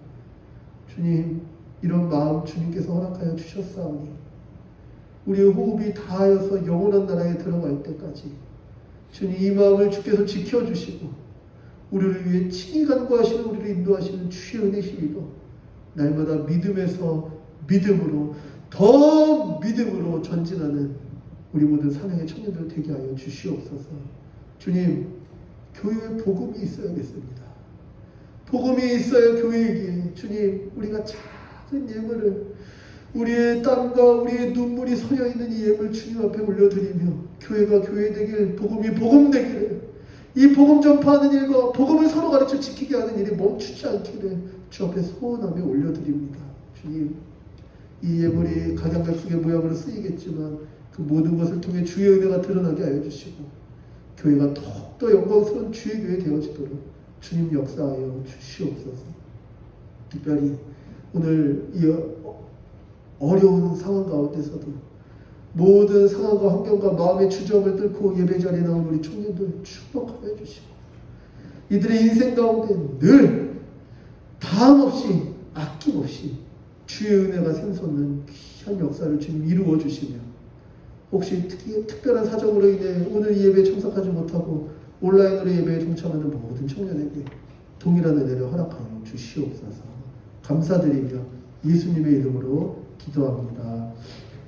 주님, 이런 마음 주님께서 허락하여 주셨사오니 우리의 호흡이 다하여서 영원한 나라에 들어갈 때까지 주님, 이 마음을 주께서 지켜주시고 우리를 위해 친히 간구하시는 우리를 인도하시는 주의 은혜 힘입어 날마다 믿음에서 믿음으로 더 믿음으로 전진하는 우리 모든 사명의 청년들 되게 하여 주시옵소서. 주님, 교회에 복음이 있어야겠습니다. 복음이 있어야 교회이기에 주님, 우리가 작은 예물을 우리의 땀과 우리의 눈물이 서여있는 이 예물 주님 앞에 올려드리며 교회가 교회 되길, 복음이 복음 되기를, 이 복음 전파하는 일과 복음을 서로 가르쳐 지키게 하는 일이 멈추지 않기를 주 앞에 소원하며 올려드립니다. 주님, 이 예물이 각양각색의 모양으로 쓰이겠지만 그 모든 것을 통해 주의 은혜가 드러나게 하여 주시고 교회가 더욱더 영광스러운 주의 교회 되어지도록 주님 역사하여 주시옵소서. 특별히 오늘 이 어려운 상황 가운데서도 모든 상황과 환경과 마음의 주저함을 뚫고 예배 자리에 나온 우리 청년들 축복하여 주시고 이들의 인생 가운데 늘 다함 없이 아낌없이 주의 은혜가 샘솟는 귀한 역사를 주님 이루어 주시며 혹시 특별한 사정으로 인해 오늘 이 예배에 참석하지 못하고 온라인으로 예배에 동참하는 모든 청년에게 동일한 은혜를 허락하여 주시옵소서. 감사드리며 예수님의 이름으로 기도합니다.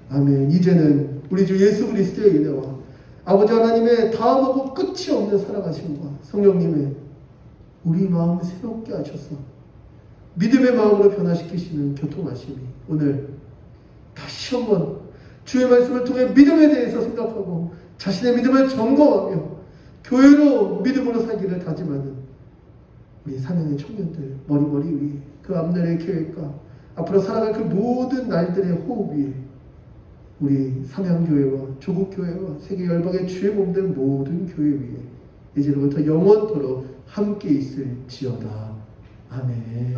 아멘. 이제는 우리 주 예수 그리스도의 은혜와 아버지 하나님의 다함하고 끝이 없는 사랑하심과 성령님의 우리 마음 새롭게 하셔서 믿음의 마음으로 변화시키시는 교통하심이 오늘 다시 한번 주의 말씀을 통해 믿음에 대해서 생각하고 자신의 믿음을 점검하며 교회로 믿음으로 살기를 다짐하는 우리 사명의 청년들 머리머리 위에 그 앞날의 계획과 앞으로 살아갈 그 모든 날들의 호흡 위에 우리 삼양교회와 조국교회와 세계 열방의 주의 몸된 모든 교회 위에 이제로부터 영원토록 함께 있을지어다. 아멘.